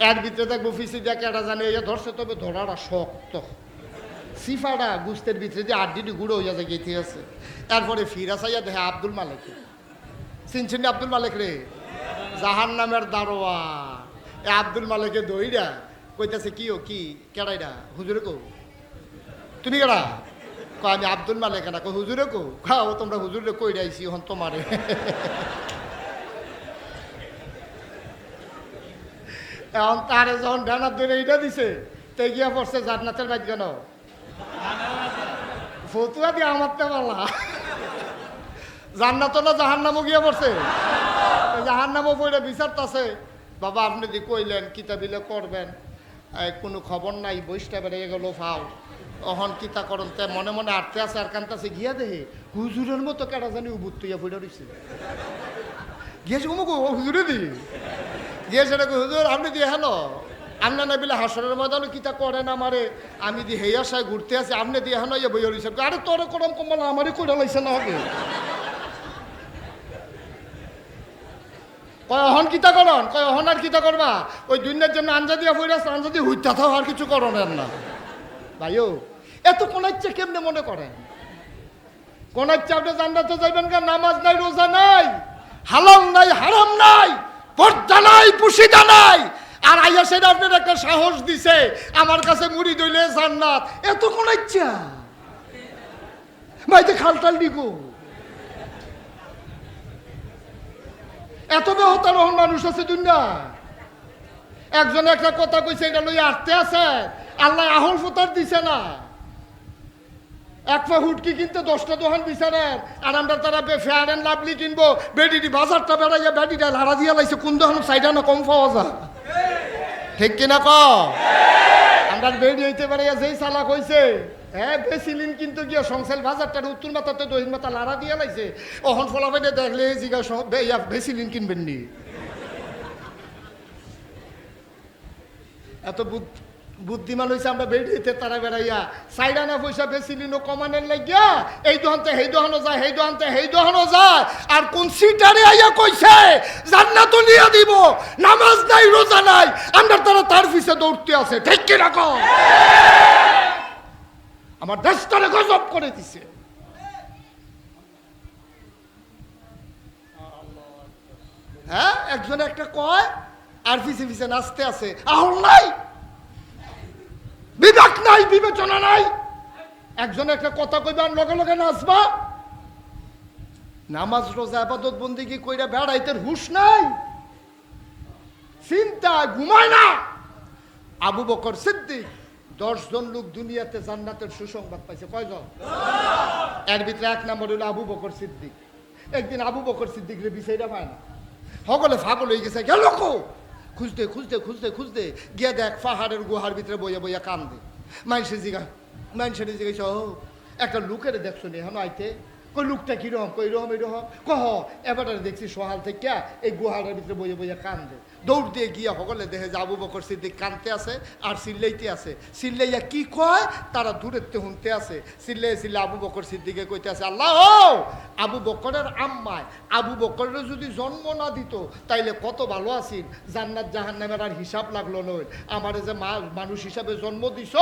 এর ভিতরে থাকবো ফিসি দেখে এটা জানে এই ধরছে, তবে ধরাটা শক্ত, সিফাটা গুস্তের ভিতরে যে আড্ডিটি গুঁড়ো হইয়া যায় গেতে আছে। এরপরে ফিরা চাইয়া দেখে আব্দুল মালিক, চিনছেন আব্দুল মালিক রে, জাহান নামের দারোয়া। এ আব্দুল মালিকের দইরা কইতাছে কি ও কি কেডাইরা, হুজুরে কো তুমি কেডা, আমি আব্দুল মালিক না, কই হুজুরে কো, খাও তোমরা হুজুরে কই রাইছি হন তোমারে। এখন তারে যখন ডানার ধরে এইটা দিছে তে গিয়া পড়ছে জান্নাতের বাইত কেন ফতুয়া দিয়ে আমার তে পারলা, জান্নাত না জাহান্নামও গিয়া পড়ছে, জাহান্নামও পড়ে বিচারতাছে। বাবা আপনি যে কইলেন কিতা বিলে করবেন, কোনো খবর নাই, বইসটা বেড়ে গেল ফাও, অহন কিতা করন, তে মনে মনে আটতে আছে আর কান্তাছে। গিয়া দেহে হুজুরের মতো কেটা জানি উবুত তুইয়া পড়ে রয়েছে, গিয়েছে উমুক হুজুরে দি গিয়েছে হুজুর আপনি দিয়ে হেন আপনি না বিলে হাসরের ময়দানে কিতা করেন আমারে, আমি দি হেয়া সায় ঘুরতে আছি আপনি দিয়ে হেন ইয়ে বইয়া রয়েছে। আরে তোরে করম কম্বল আমারই কইরা লাইছে না হবে, কয় অহন কিতা করন, কয় অহন আর কিতা করবা, ওই দুনিয়ার জন্য আঞ্জা দিয়া ফইরাস, আঞ্জা দিয়ে হুইতা থাও আর কিছু করনের না। ভাইও এত কোন ইচ্ছে কেমনে মনে করেন, কোন ইচ্ছে আপনি জান্নাতে যাইবেন না, নামাজ নাই, রোজা নাই, হালাল নাই, হারাম নাই, পর্দা নাই, পুশিদা নাই, আর আইয়া সেটা আপনার একটা সাহস দিছে আমার কাছে মুড়ি দইলে জান্নাত, এত কোন ইচ্ছা ভাই, খালটাল দিগো এত বেহতার মানুষ আছে দুনিয়া। একজন একটা কথা কইছে, এটা লই আটতে আছে, আল্লাহ আহল ফুতার দিছে না, এক পা হুটকি কিনতে 10টা দোকান বিচারেন, আর আমরা তারা ফেয়ার অ্যান্ড লাভলি কিনবো, বেডিটি বাজারটা বেড়াইয়া বেডিটা লাড়া দিয়া লাইছে, কোন দোকান সাইডা না কম পাওয়া যায়, ঠিক কিনা ক আমরা বেডি হইতে বেড়াইয়া যেই চালাক হইছে, হ্যাঁ বেসিলিন কিন্তু গিয়া সংসার বাজারটার উত্তর মাথাতে দহিন মাথা লাড়া দিয়া লাইছে, অহন ফলাফাইতে দেখলে জিগা বেসিলিন কিনবেন নি। এত বুদ্ধিমান হয়েছে আমরা বেরিয়েতে তারা বেড়াইয়া সাইডা না পয়সা বেসিলিনও কমানের লাগিয়া এই দোহানতে সেই দোহানো যায়, সেই দোহানতে সেই দোহানো যায়, আর কোন সিটারে আইয়া কইছে জান্নাত নিয়া দিব, নামাজ নাই, রোজা নাই, আমরা তারা তার পিছে দৌড়তে আছে, ঠিক কি রকম আমার দেশটারে গজব করে দিছে। হ্যাঁ একজন একটা কয় আর পিছে পিছে নাচতে আছে, আহল নাই, বিবেক নাই, বিবেচনা নাই, একজন একটা কথা কইবার লগে লগে নাচবা, নামাজ রোজা ইবাদত বন্দেগী কইরা বেড়াইতে হুঁশ নাই, চিন্তা ঘুমায় না। আবু বকর সিদ্দিক 10 জন লোক দুনিয়াতে জান্নাতের সুসংবাদ পাইছে, কয়জন? এর ভিতরে 1 নম্বর হলো আবু বকর সিদ্দিক। একদিন আবু বকর সিদ্দিক রে বিচাইরা পায় না, সকলে ফাগল হয়ে গেছে, গেল কো, খুঁজতে খুঁজতে খুঁজতে খুঁজতে গিয়ে দেখ পাহাড়ের গুহার ভিতরে বইয়া বইয়া কান্দে। মানুষের জিগাইছ একটা লোকের দেখছো নি এখন আইতে, কই লোকটা কিরকম, কই রকম এরকম কহ। এবার দেখছি সহাল থেকে এই গুহাটার ভিতরে বইয়ে বইয়ে কান্দে। দৌড় দিয়ে গিয়া সকলে দেখে যে আবু বকর সিদ্দিক কান্দতে আছে আর চিল্লাইতে আছে। চিল্লাইয়া কি কয় তারা দূরের তে শুনতে আছে। চিল্লাই চিল্লা আবু বকর সিদ্দিকে কইতে আছে, আল্লাহ আবু বকরের আম্মায় আবু বকরের যদি জন্ম না দিত তাইলে কত ভালো আছিস, জান্নাত জাহান্নামের আর হিসাব লাগলো নয়। আমারে যে মানুষ হিসাবে জন্ম দিছ,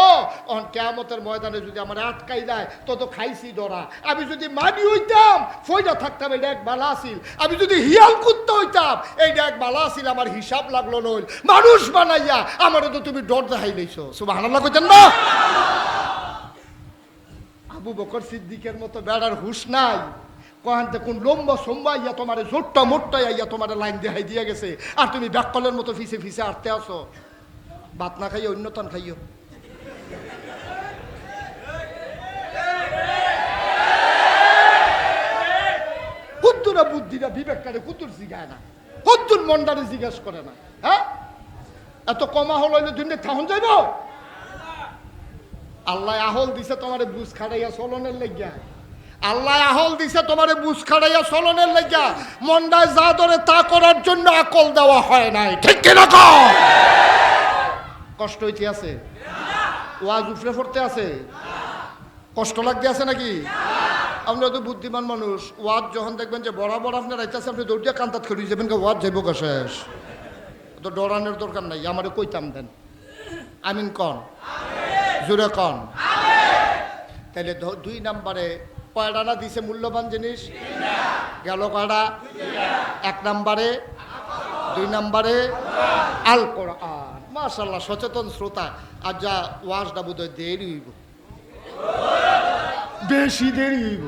অন কিয়ামতের ময়দানে যদি আমার আটকাই দেয় তত খাইছি ডরা। আমি যদি মানি হইতাম ফইরা থাকতাম, এটা এক বালা আসিল। আমি যদি হিয়াল কুত্তা হইতাম এইটা এক বালা আসিল, আমার হিসাব লাগলো নয়। মানুষ বানাইয়া আমারও তো তুমি ডর দেখাই দিয়েছ। সুবহানাল্লাহ কইতেন না? আবু বকর সিদ্দিকের মতো বেড়ার হুশ নাই। কহান্তে কোন লম্বা সোম্বা ইয়া তোমার জোরটা মোটটা ইয়া তোমার লাইন দেখাই দিয়ে গেছে, আর তুমি ব্যাককলের মতো ফিসে ফিসে আটতে আসো। ভাত না খাইও অন্যতন খাইও। কুদ্দুরা বুদ্ধিরা বিবেকটারে কুতুর জিগায় না, কুদ্দুর মন্ডারে জিজ্ঞাসা করে না। হ্যাঁ, এত কমা হল দুনিয়া থাহন যাইব। আল্লাহ আহল দিছে তোমারে বুঝ খাড়াইয়া চলনের লেগিয়া। আল্লাহ আহল দিছে তোমারে বুঝ খাড়াইয়া চলনের লেগিয়া। মন্ডায় যা ধরে তা করার জন্য আকল দেওয়া হয় নাই, ঠিক কিনা কও? কষ্ট হইতে আছে, ওয়াজ উফরে পড়তে আছে, কষ্ট লাগতে আছে নাকি? আমরা তো বুদ্ধিমান মানুষ। ওয়াজ যখন দেখবেন যে বরাবর আপনার আইতেছে, আপনি দৌড়িয়া কান্তাত খেলি যাবেন, ওয়াজ যাইব গা শেষ। তো ডরানোর দরকার নাই, আমারে কইতাম দেন। আমিন কন, জোরে কন। তাইলে 2 নম্বরে কয়টা না দিছে মূল্যবান জিনিস? গেল কয়টা? 1 নম্বরে, 2 নম্বরে আল কোরআন। মাশাআল্লাহ, সচেতন শ্রোতা। আর যা ওয়াজটা বোধহয় দেরি হইব, বেশি দেরি হইব।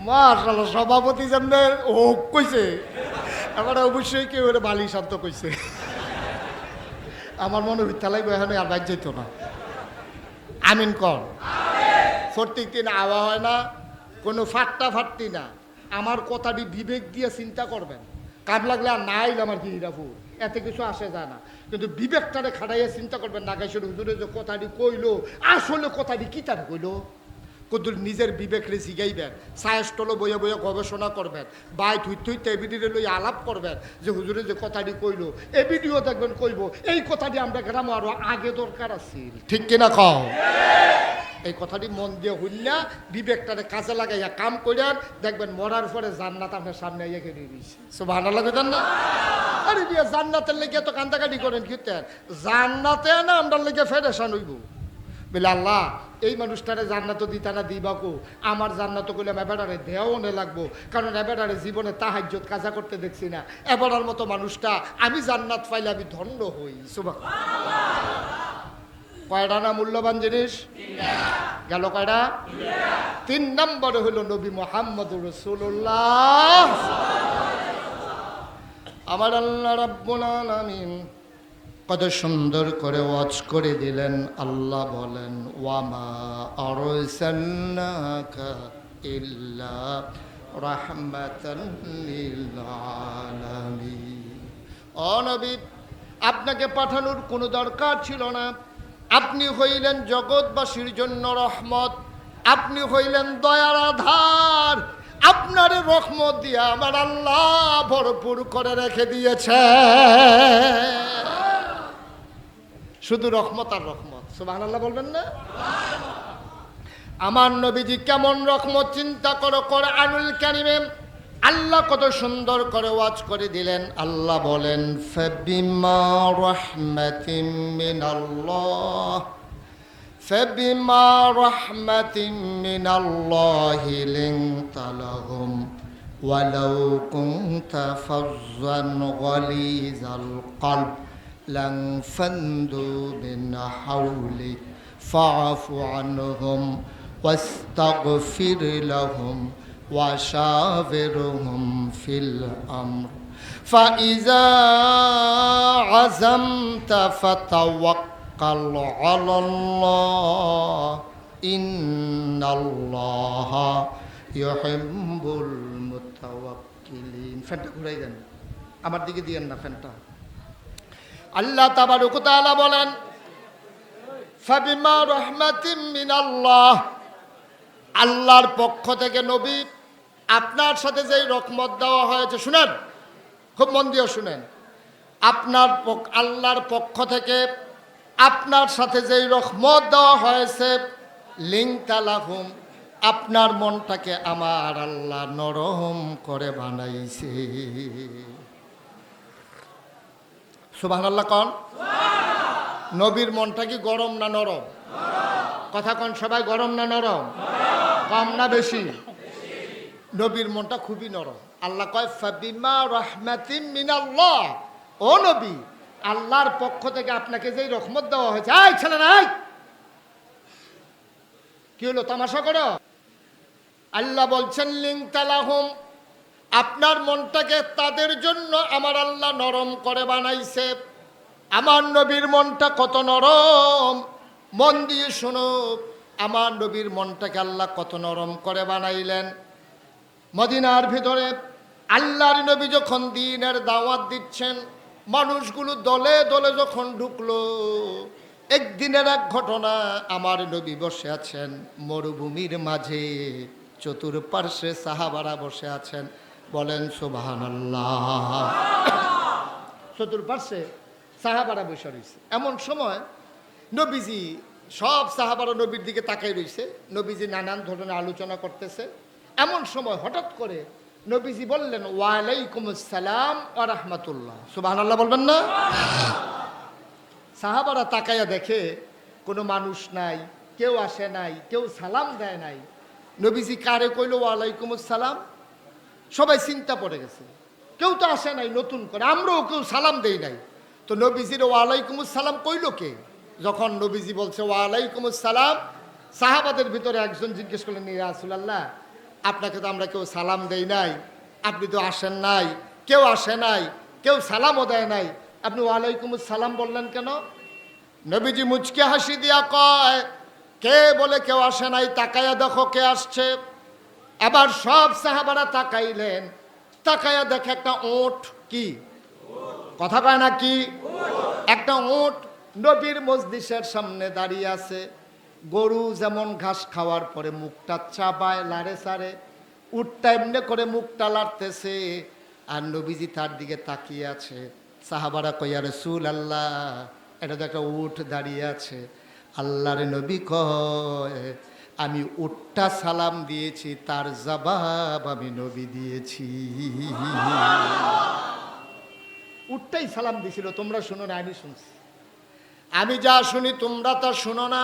মাশাআল্লাহ, সভাপতি যেমন ও কইছে, এবার অবশ্যই কেউ এর বালি শান্ত কইছে। আমার মনে হয় তালাই এখানে আর বাইর যেত না। আমিন কর। প্রত্যেক দিন আওয়া হয় না, কোনো ফাট্টা ফাটতি না। আমার কথাটি বিবেক দিয়ে চিন্তা করবেন। কাজ লাগলে আর নাই আমার কি হিরাপুর, এতে কিছু আসে যায় না। কিন্তু বিবেকটারে খাটাইয়া চিন্তা করবেন। নাগাইশের হুজুরে যে কথাটি কইলো, আসলে কথাটি কি তার কইলো? কদুর নিজের বিবেকরে জিগাইবেন, সায়স্টলে বইয়া বইয়া গবেষণা করবেন, বাই থুই থুইতে এবিডিরে লই আলাপ করবেন যে হুজুরে যে কথাটি কইলো, এ ভিডিও দেখবেন কইব এই কথাটি আমরা গ্রামে আরো আগে দরকার আছিল, ঠিক কিনা কও? এই কথাটি মন দিয়ে হইলা বিবেকটারে কাজে লাগাইয়া কাম করিয়ান, দেখবেন মরার পরে জান্নাত আপনার সামনে আইয়া খেয়ে দিয়েছে। সুবহানাল্লাহ কইতেন না? আরে বিয়া জান্নাতের লেগে এত কান্দাকাটি করেন কিতেন? জান্নাতে না আমরা লেগে ফেরেশান হইব। বলে আল্লাহ এই মানুষটারে জান্নাত দিতা না দিবাকো, আমার জান্নাত কইলে এবারে দেওয়া নে লাগবো, কারণ এবারে জীবনে তাহাজ্জুদ কাজা করতে দেখছি না। এবারের মতো মানুষটা আমি জান্নাত পাইলে আমি ধন্য হই। সুবহানাল্লাহ। কয়টা না মূল্যবান জিনিস গেল? কয়টা? 3 নম্বরে হলো নবী মুহাম্মদুর রাসূলুল্লাহ। আমার আল্লাহ রাব্বুল আলামিন কত সুন্দর করে ওয়াজ করে দিলেন। আল্লাহ বলেন, ওয়ামা আরসালনাকা ইল্লা রাহমাতান লিল আলামিন। ও নবী, আপনাকে পাঠানোর কোনো দরকার ছিল না। আপনি হইলেন জগৎবাসীর জন্য রহমত, আপনি হইলেন দয়ার আধার। আপনার রহমত দিয়ে আমার আল্লাহ ভরপুর করে রেখে দিয়েছে। শুধু রহমত আর রহমত। সুবহানাল্লাহ বলবেন না? আমার নবীজি কেমন রহমত চিন্তা করো। কোরআনুল কারীমে আল্লাহ কত সুন্দর করে ওয়াজ করে দিলেন। আল্লাহ বলেন, ফাবিমা রাহমাতিন মিনাল্লাহ ফাবিমা রাহমাতিন মিনাল্লাহি লিনতা লাহুম ওয়ালাউ কুনতা ফাজ্জান গালিজাল কলব লানফাদু মিন হাওলিক ফাআফু আনহুম ওয়াস্তাগফির লাহুম وشاورهم في الأمر فإذا عزمت فتوكل على الله إن الله يحب المتوكلين। ফ্যানটা ঘুরাই দেন, আমার দিকে দিয়েন না ফ্যানটা। আল্লাহ তাবারক ওয়া তাআলা বলেন, ফাবিমা রাহমাতিন মিনাল্লাহ, আল্লাহর পক্ষ থেকে নবী আপনার সাথে যেই রহমত দেওয়া হয়েছে, শুনেন খুব মন দিয়ে শুনেন, আল্লাহর পক্ষ থেকে আপনার সাথে যেই রহমত দেওয়া হয়েছে, লিংতালাহুম, আপনার মনটাকে আমার আল্লাহ নরম করে বানাইছে। সুবহানাল্লাহ কোন? নবীর মনটা কি গরম না নরম? কথা কোন সবাই, গরম না নরম? কম না বেশি? নবীর মনটা খুবই নরম। আল্লাহ কয় ফাবিমা রাহমাতিম মিনাল্লাহ, ও নবী আল্লাহর পক্ষ থেকে আপনাকে যেই রহমত দেওয়া হয়েছে। এই ছেলে নাই, কি হলো তামাশা করো? আল্লাহ বলছেন লিংতালাহুম, আপনার মনটাকে তাদের জন্য আমার আল্লাহ নরম করে বানাইছে। আমার নবীর মনটা কত নরম, মন দিয়ে শোনো, আমার নবীর মনটাকে আল্লাহ কত নরম করে বানাইলেন। মদিনার ভিতরে আল্লাহর নবী যখন দ্বীনের দাওয়াত দিচ্ছেন, মানুষগুলো দলে দলে যখন ঢুকলো, একদিনের এক ঘটনা, আমার নবী বসে আছেন মরুভূমির মাঝে, চতুর্পার্শ্বে সাহাবারা বসে আছেন, বলেন সুবহানাল্লাহ। চতুর্পার্শ্বে সাহাবারা বসে রয়েছে। এমন সময় নবীজি, সব সাহাবারা নবীর দিকে তাকাই রয়েছে, নবীজি নানান ধরনের আলোচনা করতেছে। এমন সময় হঠাৎ করে নবীজি বললেন ওয়ালাইকুম আসসালাম ওয়া রাহমাতুল্লাহ। সুবহানাল্লাহ বলবেন না? সাহাবারা তাকাইয়া দেখে কোনো মানুষ নাই, কেউ আসে নাই, কেউ সালাম দেয় নাই। নবীজি কারে কইল ওয়ালাইকুম আসসালাম, সবাই চিন্তা পড়ে গেছে, কেউ তো আসে নাই নতুন করে, আমরাও কেউ সালাম দেই নাই, তো নবীজির ওয়ালাইকুম আসসালাম কইল কে? যখন নবীজি বলছে ওয়ালাইকুম আসসালাম, সাহাবাদের ভিতরে একজন জিজ্ঞেস করলেন ইয়া রাসূলুল্লাহ, আপনাকে তো আমরা কেউ সালাম দেই নাই, আপনি তো আসেন নাই, কেউ আসে নাই, কেউ সালামও দেয় নাই, আপনি ওয়ালাইকুম আসসালাম বললেন কেন? নবীজি মুচকে হাসি দিয়া কয়, কে বলে কেউ আসে নাই, তাকায়া দেখো কে আসছে। এবার সব সাহাবারা তাকাইলেন, তাকায়া দেখে একটা ওট, কি কথা কয় না কি, একটা ওট নবীর মজলিসের সামনে দাঁড়িয়ে আছে। গরু যেমন ঘাস খাওয়ার পরে মুখটা চাবায় লাড়ে সারে, উটটা এমনি করে মুখটা লাড়তেছে, আর নবীজি তার দিকে তাকিয়ে আছে। সাহাবারা কইয়া রাসূলুল্লাহ, এটা তো একটা উট দাঁড়িয়ে আছে। আল্লাহর নবী কয়, আমি উটটা সালাম দিয়েছি, তার জবাব আমি নবী দিয়েছি। উটটাই সালাম দিছিল, তোমরা শুনো না, আমি শুনছি। আমি যা শুনি তোমরা তা শুনো না,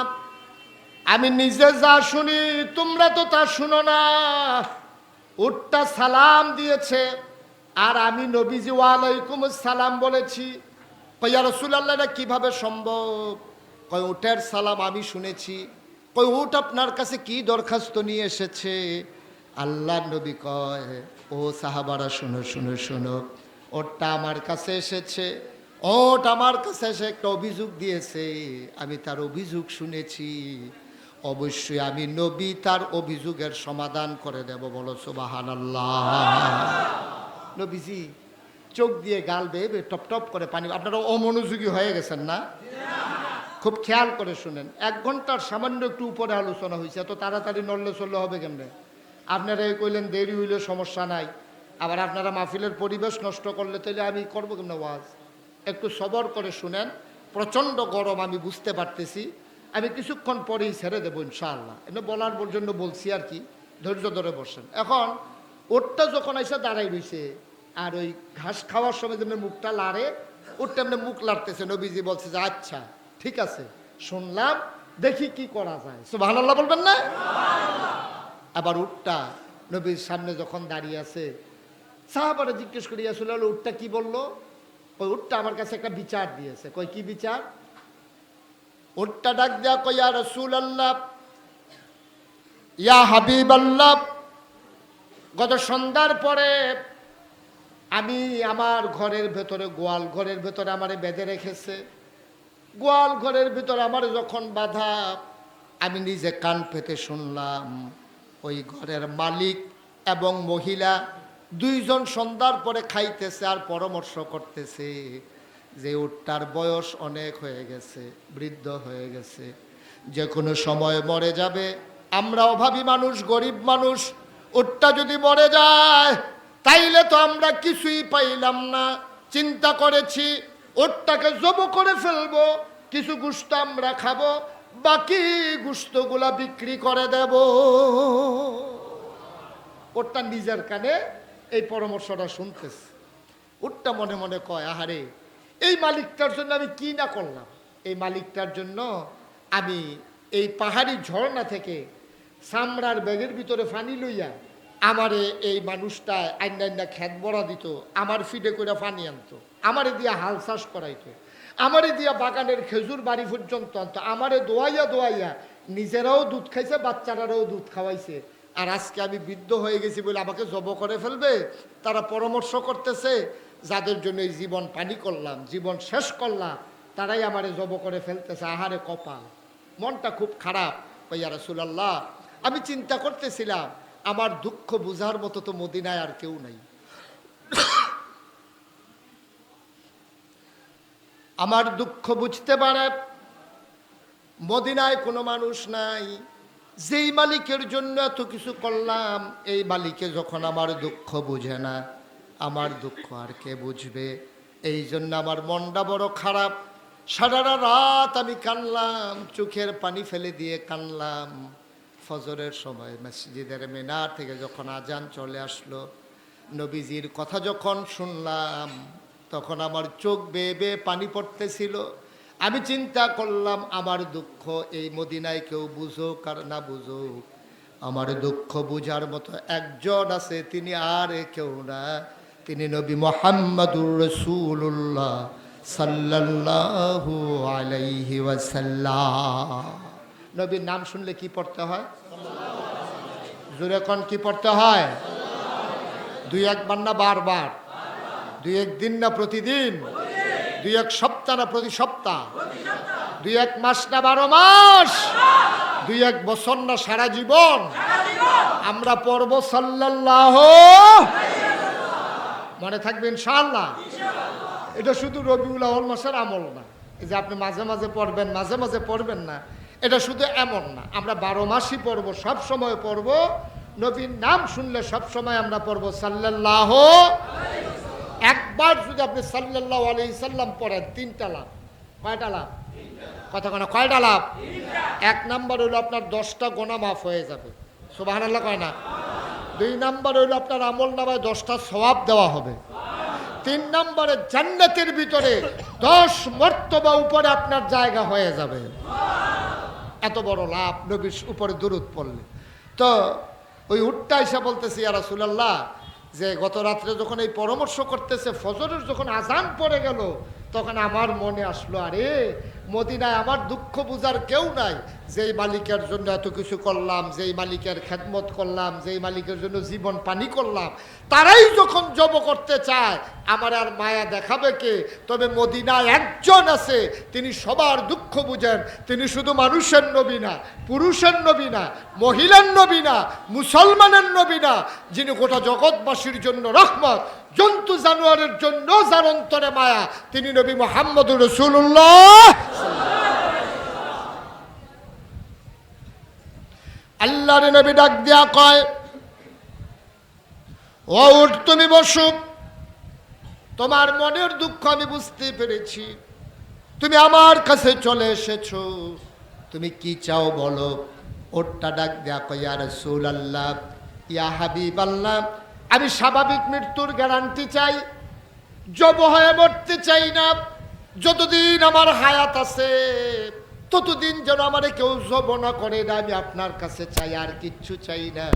আমি নিজে যা শুনি তোমরা তো তা শুনো না। উটটা সালাম দিয়েছে, আর আমি নবীজি ওয়ালাইকুম আসসালাম বলেছি। কই ইয়া রাসূলুল্লাহ, এটা কিভাবে সম্ভব? কই উটের সালাম আমি শুনেছি। কই উট আপনার কাছে কি দরখাস্ত নিয়ে এসেছে? আল্লাহ নবী কয়, ও সাহাবারা শুনো শুনো শুনো, ওটা আমার কাছে এসেছে, ওট আমার কাছে এসে একটা অভিযোগ দিয়েছে, আমি তার অভিযোগ শুনেছি, অবশ্যই আমি নবী তার অভিযোগের সমাধান করে দেব। বলো সুবহানাল্লাহ। নবীজি চোখ দিয়ে গাল বেয়ে টপ টপ করে পানি। আপনারা অমনোযোগী হয়ে গেছেন না? খুব খেয়াল করে শুনেন, 1 ঘন্টার সামান্য একটু উপরে আলোচনা হয়েছে, এত তাড়াতাড়ি নড়লে চললে হবে কেমনে? আপনারা এই কইলেন দেরি হইলে সমস্যা নাই, আবার আপনারা মাহফিলের পরিবেশ নষ্ট করলে তাহলে আমি করবো কেমনে ওয়াজ? একটু সবর করে শুনেন, প্রচণ্ড গরম আমি বুঝতে পারতেছি, আমি কিছুক্ষণ পরেই ছেড়ে দেবো ইনশাআল্লাহ। এমনি বলার জন্য বলছি আর কি, ধৈর্য ধরে বসেন। এখন ওটটা যখন এসে দাঁড়াই রয়েছে, আর ওই ঘাস খাওয়ার সময় যেমনি মুখটা লাড়ে, ওটটা এমনি মুখ লাড়তেছে, নবীজি বলছে যে আচ্ছা ঠিক আছে, শুনলাম, দেখি কি করা যায়। সুবহানাল্লাহ বলবেন না? আবার উটটা নবীর সামনে যখন দাঁড়িয়ে আছে, সাহাবারা জিজ্ঞেস করি আসলে উটটা কি বললো? ওই উটটা আমার কাছে একটা বিচার দিয়েছে। কই কি বিচার? উটটা ডাক দেয়া কই ইয়া রাসূলুল্লাহ, ইয়া হাবিবাল্লাহ, গত সন্ধ্যার পরে আমি আমার ঘরের ভেতরে, গোয়াল ঘরের ভেতরে আমারে বেঁধে রেখেছে। গোয়াল ঘরের ভিতরে আমার যখন বাধা, আমি নিজে কান পেতে শুনলাম ওই ঘরের মালিক এবং মহিলা দুইজন সন্ধ্যার পরে খাইতেছে আর পরামর্শ করতেছে যে উটটার বয়স অনেক হয়ে গেছে, বৃদ্ধ হয়ে গেছে, যে কোনো সময় মরে যাবে, আমরা অভাবী মানুষ, গরিব মানুষ, উটটা যদি মরে যায় তাইলে তো আমরা কিছুই পাইলাম না। চিন্তা করেছি উটটাকে জব করে ফেলবো, কিছু গোশত আমরা খাবো, বাকি গোশতগুলা বিক্রি করে দেব। উটটা নিজের কানে এই পরামর্শটা শুনতেছে। উটটা মনে মনে কয়, আহারে এই মালিকটার জন্য আমি কি না করলাম। এই মালিকটার জন্য আমি এই পাহাড়ি ঝর্ণা থেকে চামড়ার ব্যাগের ভিতরে পানি লইয়া আমারে এই মানুষটা আইনা খেত বড়া দিত, আমার ফিডে করে পানি আনতো, আমারে দিয়া হাল চাষ করাইতো, আমারে দিয়া বাগানের খেজুর বাড়ি পর্যন্ত আনতো, আমারে দোয়াইয়া দোয়াইয়া নিজেরাও দুধ খাইছে, বাচ্চারাও দুধ খাওয়াইছে। আর আজকে আমি বৃদ্ধ হয়ে গেছি বলে আমাকে জব করে ফেলবে। তারা পরামর্শ করতেছে, যাদের জন্য এই জীবন পানি করলাম, জীবন শেষ করলাম, তারাই আমারে জব করে ফেলতেছে। আহারে কপাল। মনটা খুব খারাপ। ইয়া রাসূলুল্লাহ, আমি চিন্তা করতেছিলাম আমার দুঃখ বুঝার মতো তো মদিনায় আর কেউ নাই। আমার দুঃখ বুঝতে পারে মদিনায় কোনো মানুষ নাই। যেই মালিকের জন্য এত কিছু করলাম, এই মালিকে যখন আমার দুঃখ বুঝে না, আমার দুঃখ আর কে বুঝবে? এই জন্য আমার মনটা বড় খারাপ। সারা রাত আমি কানলাম, চোখের পানি ফেলে দিয়ে কানলাম। ফজরের সময় মসজিদের মিনার থেকে যখন আজান চলে আসলো, নবীজির কথা যখন শুনলাম, তখন আমার চোখ বেয়ে বেয়ে পানি পড়তেছিল। আমি চিন্তা করলাম, আমার দুঃখ এই মদিনায় কেউ বুঝুক আর না বুঝুক, আমার দুঃখ বুঝার মতো একজন আছে, তিনি আর কেউ না, তিনি নবী মুহাম্মদুর রাসূলুল্লাহ সাল্লাল্লাহু আলাইহি ওয়াসাল্লাম। নবীর নাম শুনলে কি পড়তে হয়? জোরে কোন কি পড়তে হয়? দুই একবার না বারবার? দুই এক দিন না প্রতিদিন? দুই এক সপ্তাহ না প্রতি সপ্তাহ? দুই এক মাস না 12 মাস? দুই এক বছর না সারা জীবন? আমরা পড়ব সাল্লাল্লাহু। মনে থাকবে ইনশাআল্লাহ। এটা শুধু রবিউল আউয়াল মাসের আমল না, এই যে আপনি মাঝে মাঝে পড়বেন মাঝে মাঝে পড়বেন না, এটা শুধু এমন না। আমরা 12 মাসই পড়বো, সব সময় পড়বো। নবীর নাম শুনলে সব সময় আমরা পড়বো সাল্লাল্লাহু। একবার যদি আপনি সাল্লাল্লাহু আলাইহি সাল্লাম পড়েন, 3টা লাভ। কয়টা লাভ? কথা কোনো কয়টা লাভ? 1 নাম্বার হইলো আপনার 10টা গোনা মাফ হয়ে যাবে, সুবহানাল্লাহ কয় না? 2 নাম্বার হইলো আপনার আমল নামায় 10টা সওয়াব দেওয়া হবে। 3 নম্বরে জান্নাতের ভিতরে 10 মর্তবা উপরে আপনার জায়গা হয়ে যাবে। এত বড় লাভ নবীর উপরে দুরূদ পড়লে। তো ওই উটটা এসে বলতেছি, ইয়া রাসূলুল্লাহ, যে গত রাত্রে যখন এই পরামর্শ করতেছে, ফজরের যখন আজান পড়ে গেল, তখন আমার মনে আসলো, আরে মদিনায় আমার দুঃখ বুঝার কেউ নাই। যেই মালিকের জন্য এত কিছু করলাম, যেই মালিকের খেদমত করলাম, যেই মালিকের জন্য জীবন পানি করলাম, তারাই যখন জব করতে চায়, আমার আর মায়া দেখাবে কে? তবে মদিনায় একজন আছে, তিনি সবার দুঃখ বুঝেন। তিনি শুধু মানুষের নবী না, পুরুষের নবী না, মহিলার নবী না, মুসলমানের নবী না, যিনি গোটা জগৎবাসীর জন্য রহমত, জন্তু জানোয়ারের জন্য যার অন্তরে মায়া, তিনি নবী মুহাম্মদুর রাসূলুল্লাহ। আল্লাহর নবী ডাক দিয়া কয়, ও উঠ, তুমি বসো, তোমার মনের দুঃখ আমি বুঝতে পেরেছি, তুমি আমার কাছে চলে এসেছো, তুমি কি চাও বলো। ওঠটা ডাক দেয়া কয়, ইয়া রাসূলুল্লাহ, ইয়া হাবিবাল্লাহ, আমি স্বাভাবিক মৃত্যুর গ্যারান্টি চাই, জব হয়ে মরতে চাই না। যতদিন আমার হায়াত আছে ততদিন যেন আমারে কেউ জব না করে না, আমি আপনার কাছে চাই, আর কিচ্ছু চাই না।